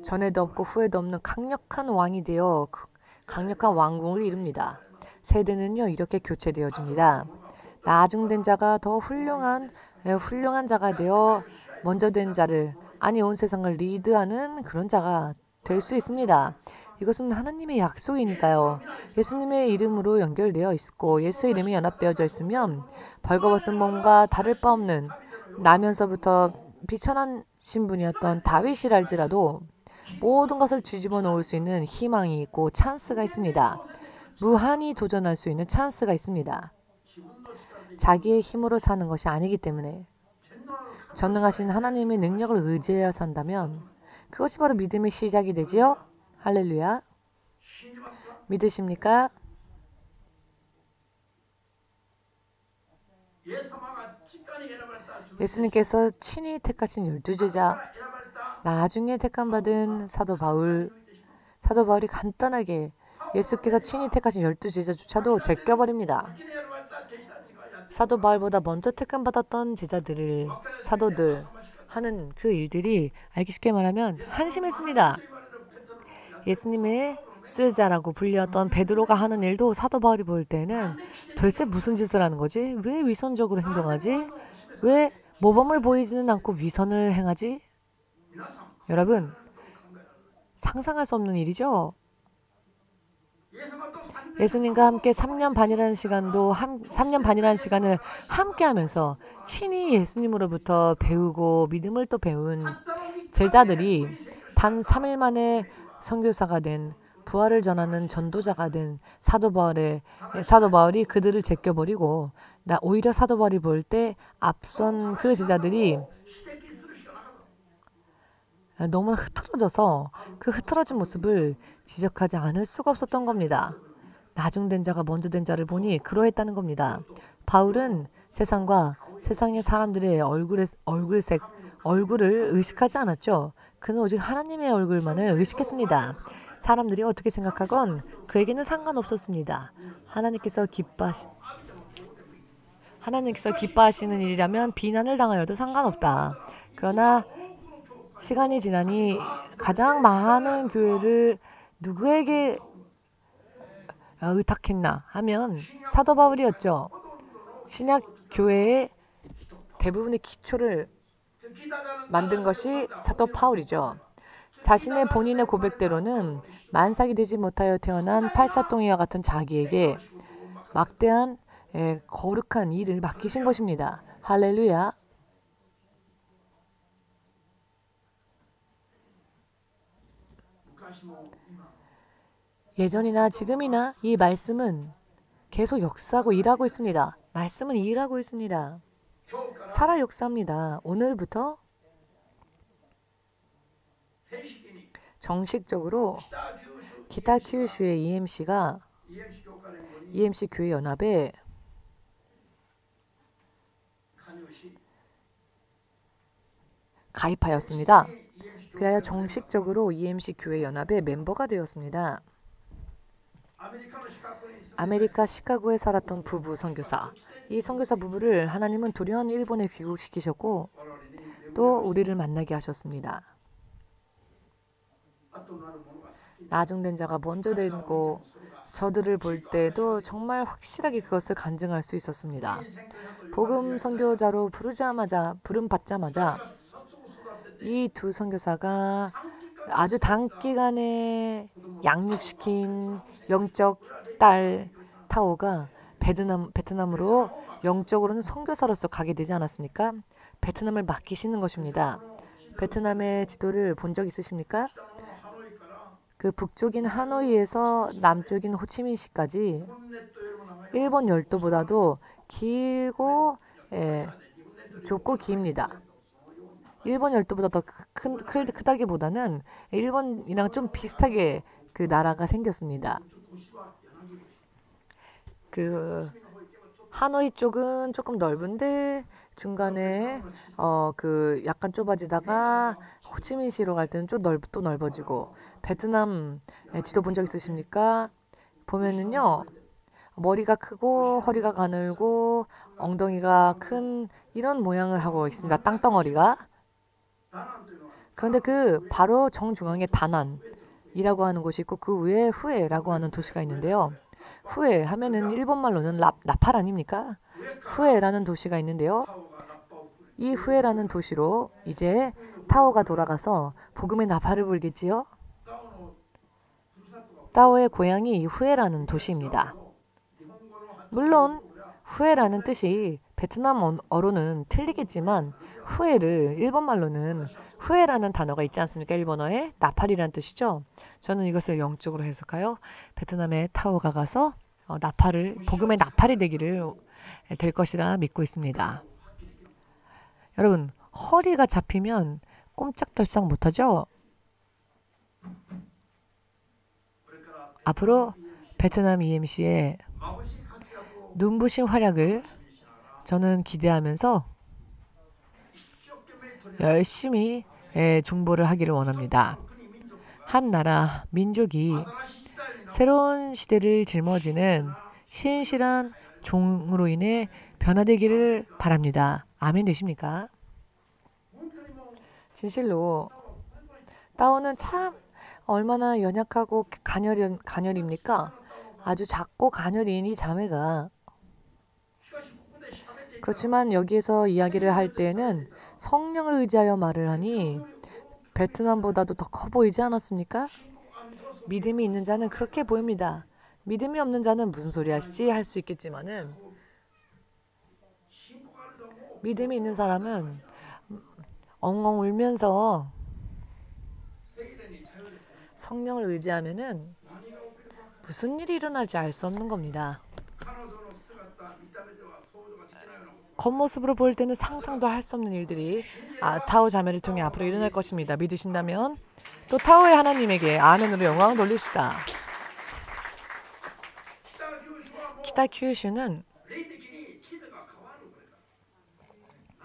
전에도 없고 후에도 없는 강력한 왕이 되어 강력한 왕궁을 이룹니다. 세대는요 이렇게 교체되어집니다. 나중된 자가 더 훌륭한 자가 되어 먼저 된 자를 아니 온 세상을 리드하는 그런 자가 될 수 있습니다. 이것은 하나님의 약속이니까요. 예수님의 이름으로 연결되어 있고 예수의 이름이 연합되어져 있으면 벌거벗은 몸과 다를 바 없는 나면서부터 비천한 신분이었던 다윗이랄지라도 모든 것을 뒤집어 놓을 수 있는 희망이 있고 찬스가 있습니다. 무한히 도전할 수 있는 찬스가 있습니다. 자기의 힘으로 사는 것이 아니기 때문에 전능하신 하나님의 능력을 의지하여 산다면 그것이 바로 믿음의 시작이 되지요. 할렐루야. 믿으십니까? 예수님께서 친히 택하신 12제자 나중에 택함받은 사도 바울이 간단하게 예수께서 친히 택하신 12제자조차도 제껴버립니다. 사도 바울보다 먼저 택함받았던 사도들 하는 그 일들이 알기 쉽게 말하면 한심했습니다. 예수님의 수제자라고 불렸던 베드로가 하는 일도 사도 바울이 볼 때는 도대체 무슨 짓을 하는 거지? 왜 위선적으로 행동하지? 왜 모범을 보이지는 않고 위선을 행하지? 여러분, 상상할 수 없는 일이죠? 예수님과 함께 3년 반이라는 시간을 함께 하면서 친히 예수님으로부터 배우고 믿음을 또 배운 제자들이 단 3일 만에 선교사가 된 부활을 전하는 전도자가 된 사도 바울이 그들을 제껴버리고 오히려 사도 바울이 볼 때 앞선 그 제자들이 너무 흐트러져서 그 흐트러진 모습을 지적하지 않을 수가 없었던 겁니다. 나중된 자가 먼저 된 자를 보니 그러했다는 겁니다. 바울은 세상과 세상의 사람들의 얼굴을 의식하지 않았죠. 그는 오직 하나님의 얼굴만을 의식했습니다. 사람들이 어떻게 생각하건 그에게는 상관없었습니다. 하나님께서 기뻐하시는 일이라면 비난을 당하여도 상관없다. 그러나 시간이 지나니 가장 많은 교회를 누구에게 의탁했나 하면 사도 바울이었죠. 신약 교회의 대부분의 기초를 만든 것이 사도 바울이죠. 자신의 본인의 고백대로는 만삭이 되지 못하여 태어난 팔사똥이와 같은 자기에게 막대한 거룩한 일을 맡기신 것입니다. 할렐루야. 예전이나 지금이나 이 말씀은 계속 역사하고 일하고 있습니다. 말씀은 일하고 있습니다. 살아 역사합니다. 오늘부터 정식적으로 기타 큐슈의 EMC 교회 연합에 가입하였습니다. 그래야 정식적으로 EMC 교회 연합의 멤버가 되었습니다. 아메리카 시카고에 살았던 부부 선교사. 이 선교사 부부를 하나님은 돌연 일본에 귀국시키셨고 또 우리를 만나게 하셨습니다. 나중된 자가 먼저 되고 저들을 볼 때도 정말 확실하게 그것을 간증할 수 있었습니다. 복음 선교자로 부름 받자마자 이 두 선교사가 아주 단기간에 양육시킨 영적 딸 타오가 베트남으로 영적으로는 선교사로서 가게 되지 않았습니까? 베트남을 맡기시는 것입니다. 베트남의 지도를 본 적 있으십니까? 그 북쪽인 하노이에서 남쪽인 호치민시까지 일본 열도보다도 길고 좁고 깁니다. 일본 열도보다 더 크다기보다는 일본이랑 좀 비슷하게 그 나라가 생겼습니다. 그 하노이 쪽은 조금 넓은데 중간에 그 약간 좁아지다가 호치민시로 갈 때는 또 넓어지고 베트남 지도 본 적 있으십니까? 보면은요 머리가 크고 허리가 가늘고 엉덩이가 큰 이런 모양을 하고 있습니다. 땅덩어리가. 그런데 그 바로 정중앙에 다난이라고 하는 곳이 있고 그 위에 후에라고 하는 도시가 있는데요. 후에 하면은 일본말로는 나팔 아닙니까? 후에라는 도시가 있는데요. 이 후에라는 도시로 이제 타오가 돌아가서 복음의 나팔을 불겠지요. 타오의 고향이 이 후에라는 도시입니다. 물론 후에라는 뜻이 베트남어로는 틀리겠지만 후에를 일본말로는 후에라는 단어가 있지 않습니까? 일본어에 나팔이라는 뜻이죠. 저는 이것을 영적으로 해석하여 베트남에 타오가 가서 복음의 나팔이 되기를 될 것이라 믿고 있습니다. 여러분 허리가 잡히면 꼼짝달싹 못하죠? 앞으로 베트남 EMC의 눈부신 활약을 저는 기대하면서 열심히 중보를 하기를 원합니다. 한 나라, 민족이 새로운 시대를 짊어지는 신실한 종으로 인해 변화되기를 바랍니다. 아멘 되십니까? 진실로 타오는 참 얼마나 연약하고 가녀립니까? 아주 작고 가녀린 이 자매가 그렇지만 여기에서 이야기를 할 때에는 성령을 의지하여 말을 하니 베트남보다도 더 커 보이지 않았습니까? 믿음이 있는 자는 그렇게 보입니다. 믿음이 없는 자는 무슨 소리 하시지? 할 수 있겠지만은 믿음이 있는 사람은 엉엉 울면서 성령을 의지하면은 무슨 일이 일어날지 알 수 없는 겁니다. 겉모습으로 볼 때는 상상도 할 수 없는 일들이 타오 자매를 통해 앞으로 일어날 것입니다. 믿으신다면 또 타오의 하나님에게 아멘으로 영광을 돌립시다. 키타 큐슈는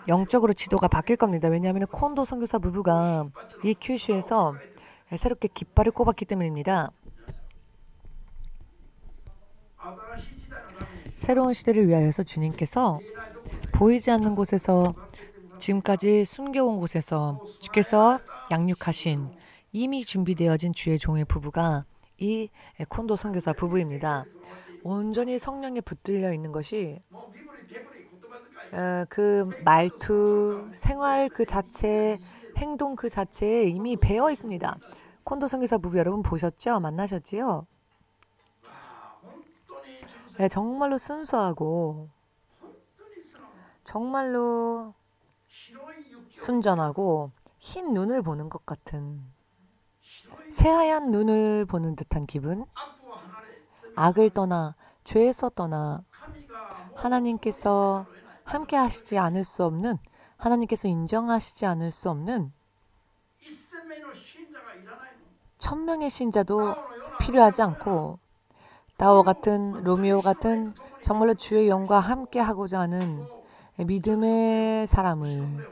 영적으로 지도가 바뀔 겁니다. 왜냐하면 콘도 선교사 부부가 이 큐슈에서 새롭게 깃발을 꼽았기 때문입니다. 새로운 시대를 위하여서 주님께서 보이지 않는 곳에서 지금까지 숨겨온 곳에서 주께서 양육하신 이미 준비되어진 주의 종의 부부가 이 콘도 선교사 부부입니다. 온전히 성령에 붙들려 있는 것이 그 말투, 생활 그 자체, 행동 그 자체에 이미 배어 있습니다. 콘도 선교사 부부 여러분 보셨죠? 만나셨지요? 정말로 순수하고 정말로 순전하고 흰 눈을 보는 것 같은 새하얀 눈을 보는 듯한 기분. 악을 떠나 죄에서 떠나 하나님께서 함께 하시지 않을 수 없는, 하나님께서 인정하시지 않을 수 없는 1000명의 신자도 필요하지 않고 타오 같은 로미오 같은 정말로 주의 영과 함께 하고자 하는 믿음의 사람을,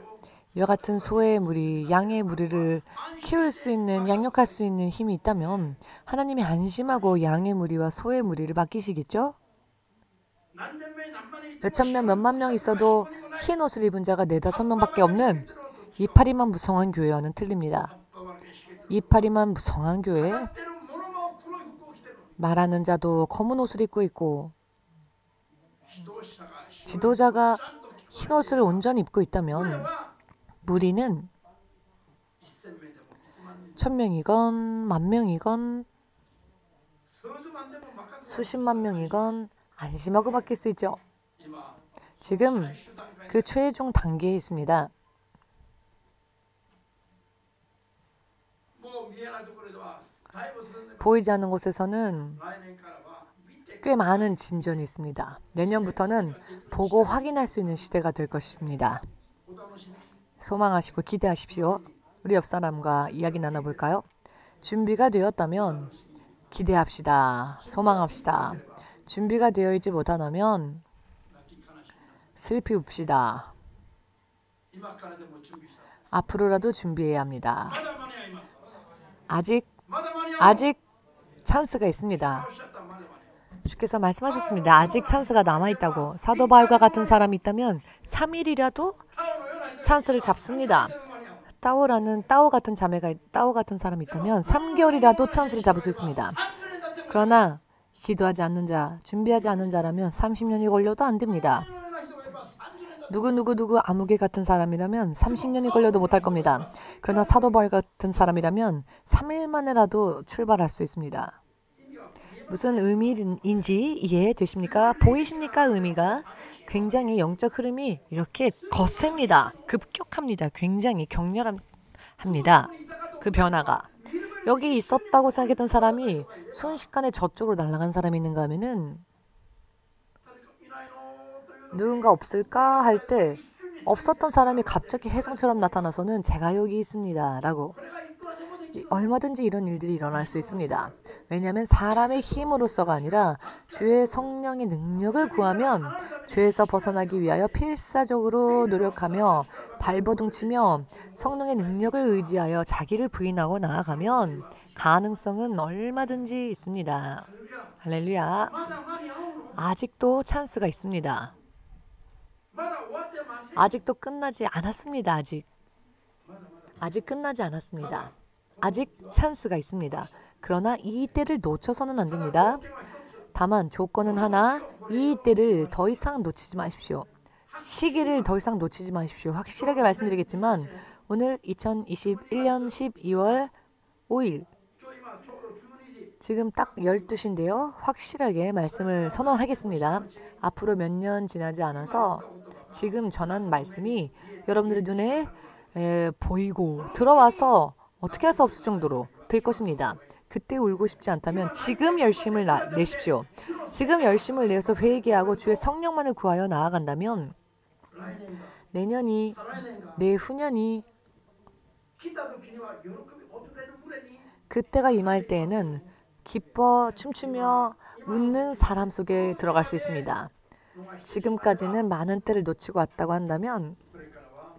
이와 같은 소의 무리, 양의 무리를 키울 수 있는, 양육할 수 있는 힘이 있다면 하나님이 안심하고 양의 무리와 소의 무리를 맡기시겠죠? 몇천 명, 몇만 명 있어도 흰 옷을 입은 자가 4-5명밖에 없는 이파리만 무성한 교회와는 틀립니다. 이파리만 무성한 교회, 말하는 자도 검은 옷을 입고 있고 지도자가 흰옷을 온전히 입고 있다면 무리는 1000명이건 10,000명이건 수십만 명이건 안심하고 맡길 수 있죠. 지금 그 최종 단계에 있습니다. 보이지 않는 곳에서는 꽤 많은 진전이 있습니다. 내년부터는 보고 확인할 수 있는 시대가 될 것입니다. 소망하시고 기대하십시오. 우리 옆 사람과 이야기 나눠볼까요? 준비가 되었다면 기대합시다. 소망합시다. 준비가 되어 있지 못하다면 슬피 웁시다. 앞으로라도 준비해야 합니다. 아직 찬스가 있습니다. 주께서 말씀하셨습니다. 아직 찬스가 남아있다고. 사도 바울과 같은 사람이 있다면 3일이라도 찬스를 잡습니다. 따오 같은 사람이 있다면 3개월이라도 찬스를 잡을 수 있습니다. 그러나 기도하지 않는 자, 준비하지 않는 자라면 30년이 걸려도 안 됩니다. 누구 아무개 같은 사람이라면 30년이 걸려도 못할 겁니다. 그러나 사도 바울 같은 사람이라면 3일 만에라도 출발할 수 있습니다. 무슨 의미인지 이해되십니까? 보이십니까? 의미가 굉장히 영적 흐름이 이렇게 거셉니다. 급격합니다. 굉장히 격렬합니다. 그 변화가. 여기 있었다고 생각했던 사람이 순식간에 저쪽으로 날아간 사람이 있는가 하면은 누군가 없을까 할 때 없었던 사람이 갑자기 혜성처럼 나타나서는 제가 여기 있습니다 라고. 얼마든지 이런 일들이 일어날 수 있습니다. 왜냐하면 사람의 힘으로서가 아니라 주의 성령의 능력을 구하면 죄에서 벗어나기 위하여 필사적으로 노력하며 발버둥치며 성령의 능력을 의지하여 자기를 부인하고 나아가면 가능성은 얼마든지 있습니다. 할렐루야. 아직도 찬스가 있습니다. 아직도 끝나지 않았습니다. 아직 끝나지 않았습니다. 아직 찬스가 있습니다. 그러나 이 때를 놓쳐서는 안 됩니다. 다만 조건은 하나, 이 때를 더 이상 놓치지 마십시오. 시기를 더 이상 놓치지 마십시오. 확실하게 말씀드리겠지만 오늘 2021년 12월 5일 지금 딱 12시인데요. 확실하게 말씀을 선언하겠습니다. 앞으로 몇 년 지나지 않아서 지금 전한 말씀이 여러분들의 눈에 보이고 들어와서 어떻게 할 수 없을 정도로 될 것입니다. 그때 울고 싶지 않다면 지금 열심을 내십시오. 지금 열심을 내서 회개하고 주의 성령만을 구하여 나아간다면 내년이, 내후년이 그때가 임할 때에는 기뻐 춤추며 웃는 사람 속에 들어갈 수 있습니다. 지금까지는 많은 때를 놓치고 왔다고 한다면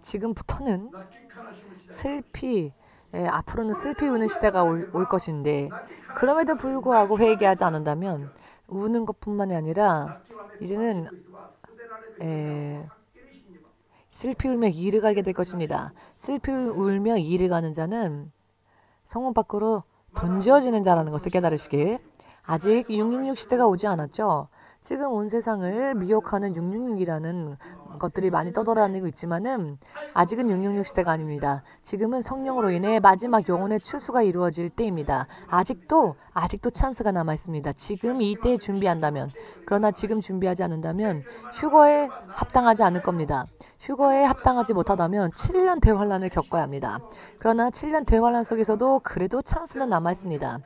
지금부터는 앞으로는 슬피 우는 시대가 올 것인데 그럼에도 불구하고 회개하지 않는다면 우는 것뿐만이 아니라 이제는 슬피 울며 이를 가게 될 것입니다. 슬피 울며 이를 가는 자는 성문 밖으로 던져지는 자라는 것을 깨달으시길. 아직 666 시대가 오지 않았죠. 지금 온 세상을 미혹하는 666이라는 것들이 많이 떠돌아다니고 있지만은 아직은 666 시대가 아닙니다. 지금은 성령으로 인해 마지막 영혼의 추수가 이루어질 때입니다. 아직도 찬스가 남아 있습니다. 지금 이 때에 준비한다면, 그러나 지금 준비하지 않는다면 휴거에 합당하지 않을 겁니다. 휴거에 합당하지 못하다면 7년 대환란을 겪어야 합니다. 그러나 7년 대환란 속에서도 그래도 찬스는 남아 있습니다.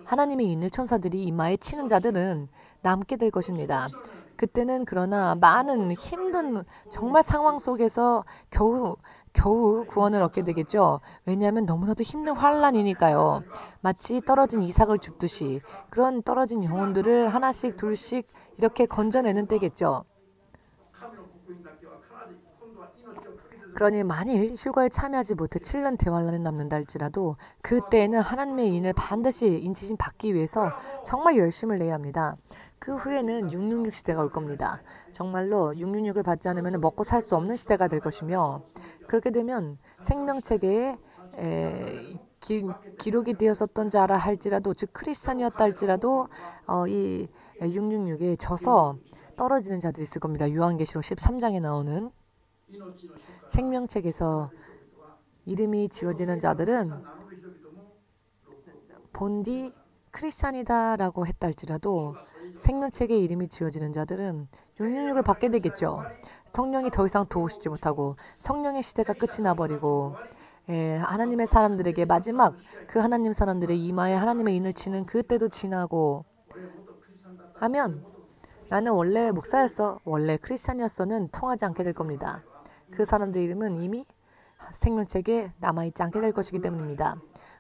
하나님의 인을 천사들이 이마에 치는 자들은 남게 될 것입니다. 그때는 그러나 많은 힘든 정말 상황 속에서 겨우 구원을 얻게 되겠죠. 왜냐하면 너무나도 힘든 환란이니까요. 마치 떨어진 이삭을 줍듯이 그런 떨어진 영혼들을 하나씩 둘씩 이렇게 건져내는 때겠죠. 그러니 만일 휴거에 참여하지 못해 7년 대환란에 남는다 할지라도 그때에는 하나님의 인을 반드시 인치심 받기 위해서 정말 열심을 내야 합니다. 그 후에는 666 시대가 올 겁니다. 정말로 666을 받지 않으면 먹고 살 수 없는 시대가 될 것이며 그렇게 되면 생명책에 기록이 되었었던 자라 할지라도 즉 크리스찬이었다 할지라도 이 666에 져서 떨어지는 자들이 있을 겁니다. 요한계시록 13장에 나오는 생명책에서 이름이 지워지는 자들은 본디 크리스찬이다 라고 했다 할지라도 생명책에 이름이 지워지는 자들은 666을 받게 되겠죠. 성령이 더 이상 도우시지 못하고 성령의 시대가 끝이 나버리고 하나님의 사람들에게 마지막 그 하나님 사람들의 이마에 하나님의 인을 치는 그때도 지나고 하면 나는 원래 목사였어, 원래 크리스찬이었어는 통하지 않게 될 겁니다. 그 사람들 이름은 이미 생명책에 남아있지 않게 될 것이기 때문입니다.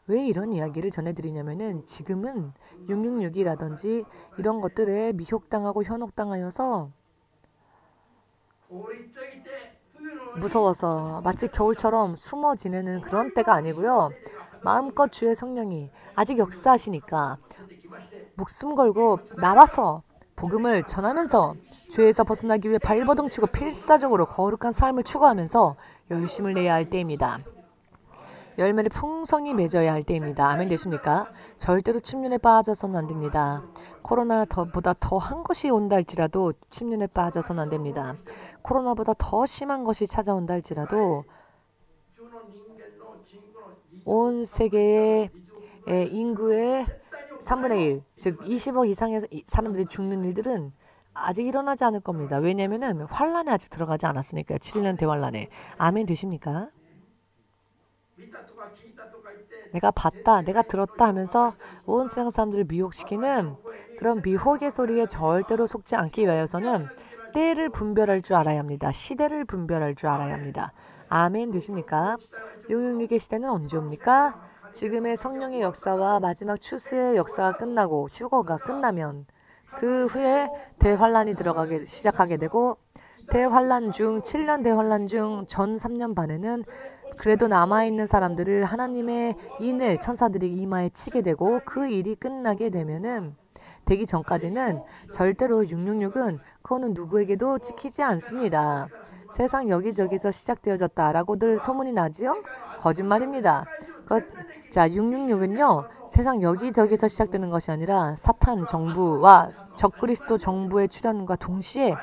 왜 이런 이야기를 전해드리냐면은 지금은 666이라든지 이런 것들에 미혹당하고 현혹당하여서 무서워서 마치 겨울처럼 숨어 지내는 그런 때가 아니고요. 마음껏 주의 성령이 아직 역사하시니까 목숨 걸고 나와서 복음을 전하면서 죄에서 벗어나기 위해 발버둥치고 필사적으로 거룩한 삶을 추구하면서 열심을 내야 할 때입니다. 열매를 풍성히 맺어야 할 때입니다. 아멘 되십니까? 절대로 침륜에 빠져서는 안 됩니다. 코로나보다 더한 것이 온다 할지라도 침륜에 빠져서는 안 됩니다. 코로나보다 더 심한 것이 찾아온다 할지라도 온 세계의 인구의 3분의 1, 즉 20억 이상의 사람들이 죽는 일들은 아직 일어나지 않을 겁니다. 왜냐하면 환란에 아직 들어가지 않았으니까요. 7년 대환란에. 아멘 되십니까? 내가 봤다, 내가 들었다 하면서 온 세상 사람들을 미혹시키는 그런 미혹의 소리에 절대로 속지 않기 위하여서는 때를 분별할 줄 알아야 합니다. 시대를 분별할 줄 알아야 합니다. 아멘 되십니까? 666의 시대는 언제 옵니까? 지금의 성령의 역사와 마지막 추수의 역사가 끝나고 휴거가 끝나면 그 후에 대환란이 들어가게 시작하게 되고 대환란 중 7년 대환란 중 전 3년 반에는 그래도 남아있는 사람들을 하나님의 인을 천사들이 이마에 치게 되고 그 일이 끝나게 되면은 되기 전까지는 절대로 666은 그거는 누구에게도 지키지 않습니다. 세상 여기저기서 시작되어졌다라고들 소문이 나지요? 거짓말입니다. 자, 666은요. 세상 여기저기서 시작되는 것이 아니라 사탄 정부와 적그리스도 정부의 출현과 동시에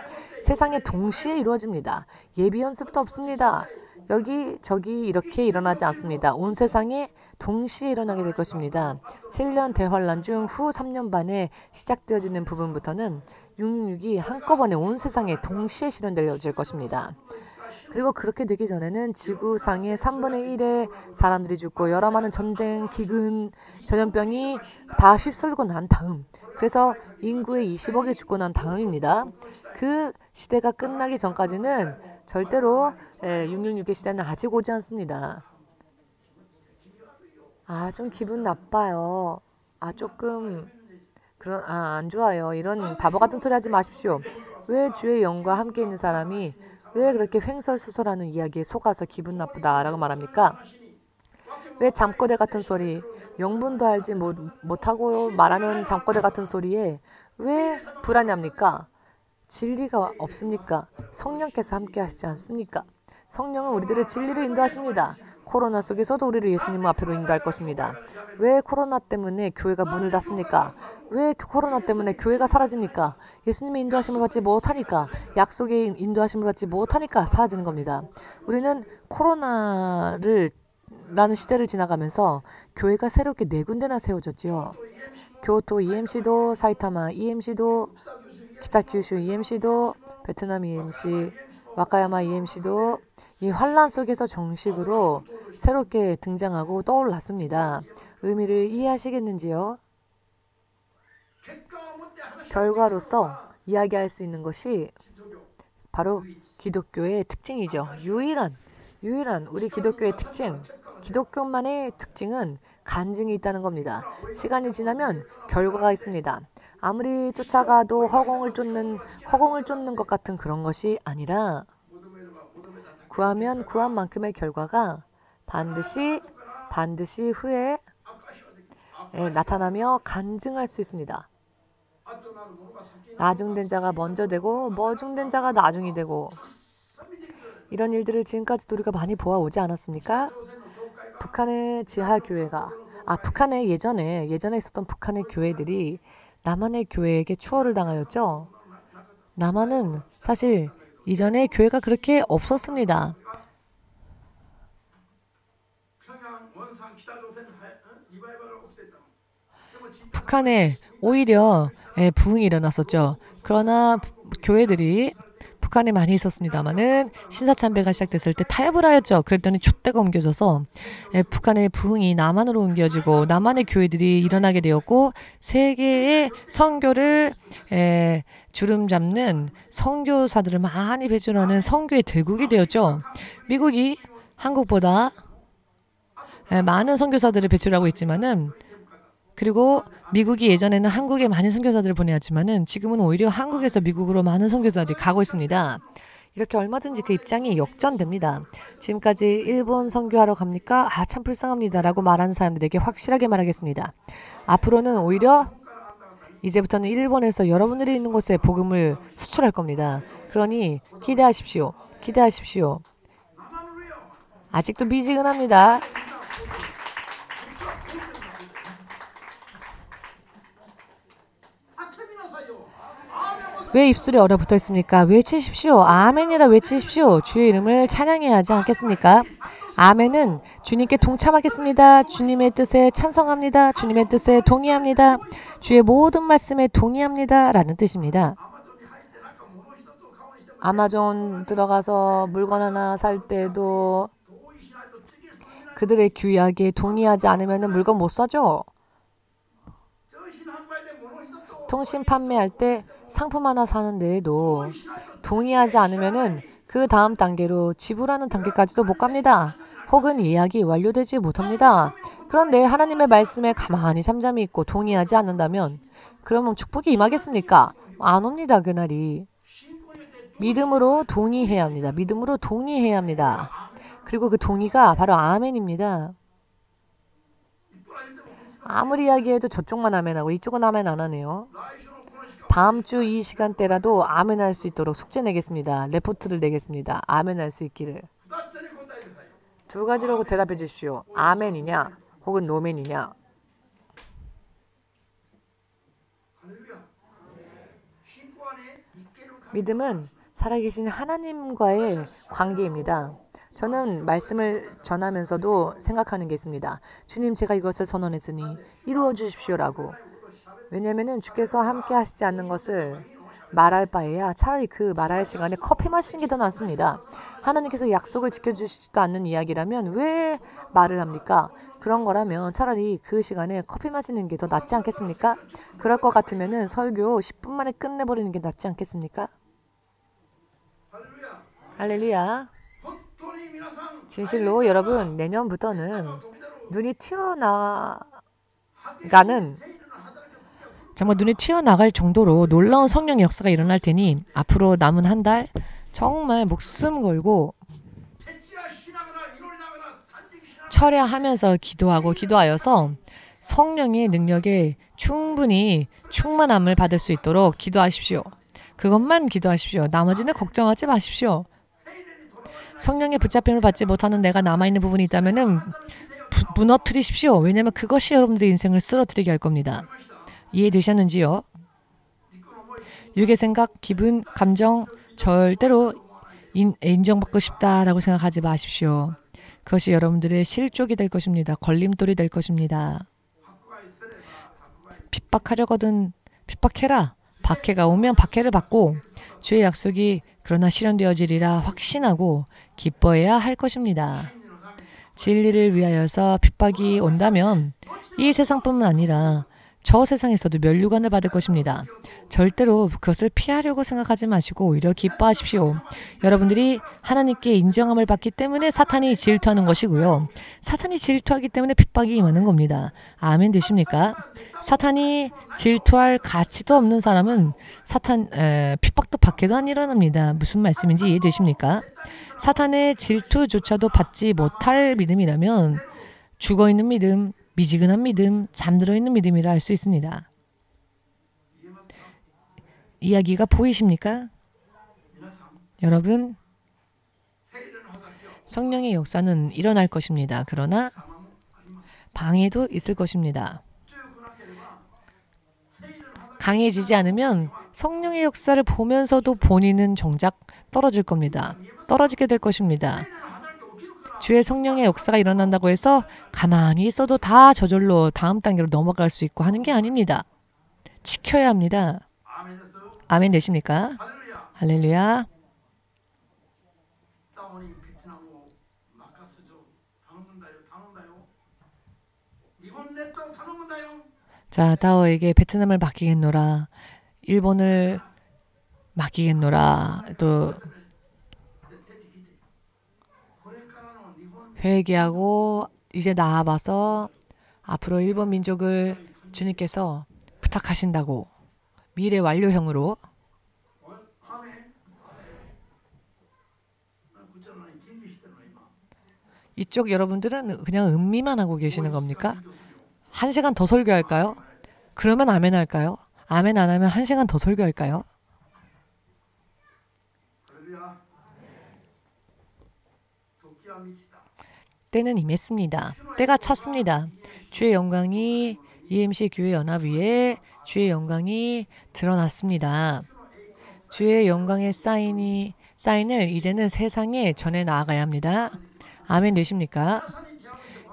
세상에 동시에 이루어집니다. 예비 연습도 없습니다. 여기저기 이렇게 일어나지 않습니다. 온 세상에 동시에 일어나게 될 것입니다. 7년 대환란 중 후 3년 반에 시작되어지는 부분부터는 666이 한꺼번에 온 세상에 동시에 실현되어질 것입니다. 그리고 그렇게 되기 전에는 지구상의 3분의 1의 사람들이 죽고 여러 많은 전쟁, 기근, 전염병이 다 휩쓸고 난 다음 그래서 인구의 20억이 죽고 난 다음입니다. 그 시대가 끝나기 전까지는 절대로 666의 시대는 아직 오지 않습니다. 좀 기분 나빠요. 조금 안 좋아요. 이런 바보 같은 소리 하지 마십시오. 왜 주의 영과 함께 있는 사람이 왜 그렇게 횡설수설하는 이야기에 속아서 기분 나쁘다라고 말합니까? 왜 잠꼬대 같은 소리, 영분도 알지 못하고 말하는 잠꼬대 같은 소리에 왜 불안해합니까? 진리가 없습니까? 성령께서 함께 하시지 않습니까? 성령은 우리들을 진리로 인도하십니다. 코로나 속에서도 우리를 예수님 앞으로 인도할 것입니다. 왜 코로나 때문에 교회가 문을 닫습니까? 왜 코로나 때문에 교회가 사라집니까? 예수님의 인도하심을 받지 못하니까, 약속의 인도하심을 받지 못하니까 사라지는 겁니다. 우리는 코로나라는 시대를 지나가면서 교회가 새롭게 4군데나 세워졌지요. 교토 EMC도, 사이타마 EMC도, 키타큐슈 EMC도, 베트남 EMC, 와카야마 EMC도 이 환란 속에서 정식으로 새롭게 등장하고 떠올랐습니다. 의미를 이해하시겠는지요? 결과로서 이야기할 수 있는 것이 바로 기독교의 특징이죠. 유일한 우리 기독교의 특징, 기독교만의 특징은 간증이 있다는 겁니다. 시간이 지나면 결과가 있습니다. 아무리 쫓아가도 허공을 쫓는 것 같은 그런 것이 아니라 구하면 구한 만큼의 결과가 반드시 후에 나타나며 간증할 수 있습니다. 나중된 자가 먼저 되고 머중된 자가 나중이 되고 이런 일들을 지금까지도 우리가 많이 보아오지 않았습니까? 북한의 지하교회가 북한의 예전에 있었던 북한의 교회들이 남한의 교회에게 추월을 당하였죠. 남한은 사실 이전에 교회가 그렇게 없었습니다. 북한에 오히려 부흥이 일어났었죠. 그러나 교회들이 북한에 많이 있었습니다마는 신사참배가 시작됐을 때 타협을 하였죠. 그랬더니 촛대가 옮겨져서 북한의 부흥이 남한으로 옮겨지고 남한의 교회들이 일어나게 되었고 세계의 선교를 주름 잡는 선교사들을 많이 배출하는 선교의 대국이 되었죠. 미국이 한국보다 많은 선교사들을 배출하고 있지만은 그리고 미국이 예전에는 한국에 많은 선교사들을 보내왔지만은 지금은 오히려 한국에서 미국으로 많은 선교사들이 가고 있습니다. 이렇게 얼마든지 그 입장이 역전됩니다. 지금까지 일본 선교하러 갑니까? 아, 참 불쌍합니다. 라고 말하는 사람들에게 확실하게 말하겠습니다. 앞으로는 오히려 이제부터는 일본에서 여러분들이 있는 곳에 복음을 수출할 겁니다. 그러니 기대하십시오. 기대하십시오. 아직도 미지근합니다. 왜 입술에 얼어붙어 있습니까? 외치십시오. 아멘이라 외치십시오. 주의 이름을 찬양해야 하지 않겠습니까? 아멘은 주님께 동참하겠습니다. 주님의 뜻에 찬성합니다. 주님의 뜻에 동의합니다. 주의 모든 말씀에 동의합니다. 라는 뜻입니다. 아마존 들어가서 물건 하나 살 때도 그들의 규약에 동의하지 않으면 물건 못 사죠. 통신 판매할 때 상품 하나 사는 데에도 동의하지 않으면은 그 다음 단계로 지불하는 단계까지도 못 갑니다. 혹은 예약이 완료되지 못합니다. 그런데 하나님의 말씀에 가만히 잠잠히 있고 동의하지 않는다면 그러면 축복이 임하겠습니까? 안 옵니다. 그날이. 믿음으로 동의해야 합니다. 믿음으로 동의해야 합니다. 그리고 그 동의가 바로 아멘입니다. 아무리 이야기해도 저쪽만 아멘하고 이쪽은 아멘 안 하네요. 다음 주 이 시간대라도 아멘할 수 있도록 숙제 내겠습니다. 레포트를 내겠습니다. 아멘할 수 있기를. 두 가지로 대답해 주십시오. 아멘이냐 혹은 노멘이냐. 믿음은 살아계신 하나님과의 관계입니다. 저는 말씀을 전하면서도 생각하는 게 있습니다. 주님, 제가 이것을 선언했으니 이루어 주십시오라고. 왜냐하면 주께서 함께 하시지 않는 것을 말할 바에야 차라리 그 말할 시간에 커피 마시는 게 더 낫습니다. 하나님께서 약속을 지켜주시지도 않는 이야기라면 왜 말을 합니까? 그런 거라면 차라리 그 시간에 커피 마시는 게 더 낫지 않겠습니까? 그럴 것 같으면 설교 10분 만에 끝내버리는 게 낫지 않겠습니까? 할렐루야. 진실로 여러분, 내년부터는 눈이 정말 눈이 튀어나갈 정도로 놀라운 성령의 역사가 일어날 테니 앞으로 남은 한 달 정말 목숨 걸고 철야하면서 기도하여서 성령의 능력에 충분히 충만함을 받을 수 있도록 기도하십시오. 그것만 기도하십시오. 나머지는 걱정하지 마십시오. 성령의 붙잡힘을 받지 못하는 내가 남아있는 부분이 있다면 무너뜨리십시오. 왜냐하면 그것이 여러분들의 인생을 쓰러뜨리게 할 겁니다. 이해되셨는지요? 육의 생각, 기분, 감정 절대로 인정받고 싶다라고 생각하지 마십시오. 그것이 여러분들의 실족이 될 것입니다. 걸림돌이 될 것입니다. 핍박하려거든 핍박해라. 박해가 오면 박해를 받고 주의 약속이 그러나 실현되어지리라 확신하고 기뻐해야 할 것입니다. 진리를 위하여서 핍박이 온다면 이 세상뿐만 아니라 저 세상에서도 면류관을 받을 것입니다. 절대로 그것을 피하려고 생각하지 마시고 오히려 기뻐하십시오. 여러분들이 하나님께 인정함을 받기 때문에 사탄이 질투하는 것이고요. 사탄이 질투하기 때문에 핍박이 임하는 겁니다. 아멘 되십니까? 사탄이 질투할 가치도 없는 사람은 핍박도 박해도 안 일어납니다. 무슨 말씀인지 이해되십니까? 사탄의 질투조차도 받지 못할 믿음이라면 죽어있는 믿음, 미지근한 믿음, 잠들어 있는 믿음이라 할 수 있습니다. 이야기가 보이십니까? 여러분, 성령의 역사는 일어날 것입니다. 그러나 방해도 있을 것입니다. 강해지지 않으면 성령의 역사를 보면서도 본인은 정작 떨어질 겁니다. 떨어지게 될 것입니다. 주의 성령의 역사가 일어난다고 해서 가만히 있어도 다 저절로 다음 단계로 넘어갈 수 있고 하는 게 아닙니다. 지켜야 합니다. 아멘 되십니까? 할렐루야. 자, 다오에게 베트남을 맡기겠노라. 일본을 맡기겠노라. 또 회개하고 이제 나아봐서 앞으로 일본 민족을 주님께서 부탁하신다고 미래 완료형으로. 이쪽 여러분들은 그냥 음미만 하고 계시는 겁니까? 1시간 더 설교할까요? 그러면 아멘 할까요? 아멘 안 하면 1시간 더 설교할까요? 때는 임했습니다. 때가 찼습니다. 주의 영광이 EMC 교회 연합 위에 주의 영광이 드러났습니다. 주의 영광의 사인을 이제는 세상에 전해 나아가야 합니다. 아멘 되십니까?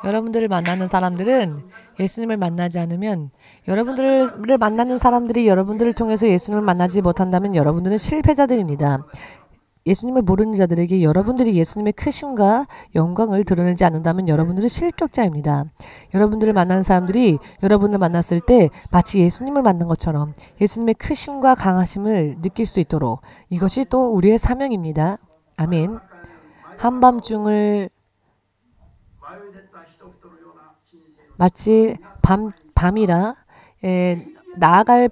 여러분들을 만나는 사람들은 예수님을 만나지 않으면, 여러분들을 만나는 사람들이 여러분들을 통해서 예수님을 만나지 못한다면 여러분들은 실패자들입니다. 예수님을 모르는 자들에게 여러분들이 예수님의 크심과 영광을 드러내지 않는다면 여러분들은 실격자입니다. 여러분들을 만나는 사람들이 여러분을 만났을 때 마치 예수님을 만난 것처럼 예수님의 크심과 강하심을 느낄 수 있도록, 이것이 또 우리의 사명입니다. 아멘. 한밤중을 마치 밤이라 나아갈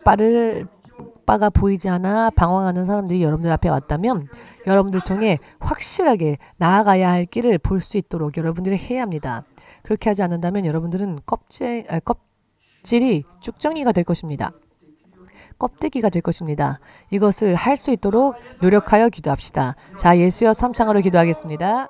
바가 보이지 않아 방황하는 사람들이 여러분들 앞에 왔다면 여러분들 통해 확실하게 나아가야 할 길을 볼 수 있도록 여러분들이 해야 합니다. 그렇게 하지 않는다면 여러분들은 껍질이 쭉정이가 될 것입니다. 껍데기가 될 것입니다. 이것을 할 수 있도록 노력하여 기도합시다. 자, 예수여 3창으로 기도하겠습니다.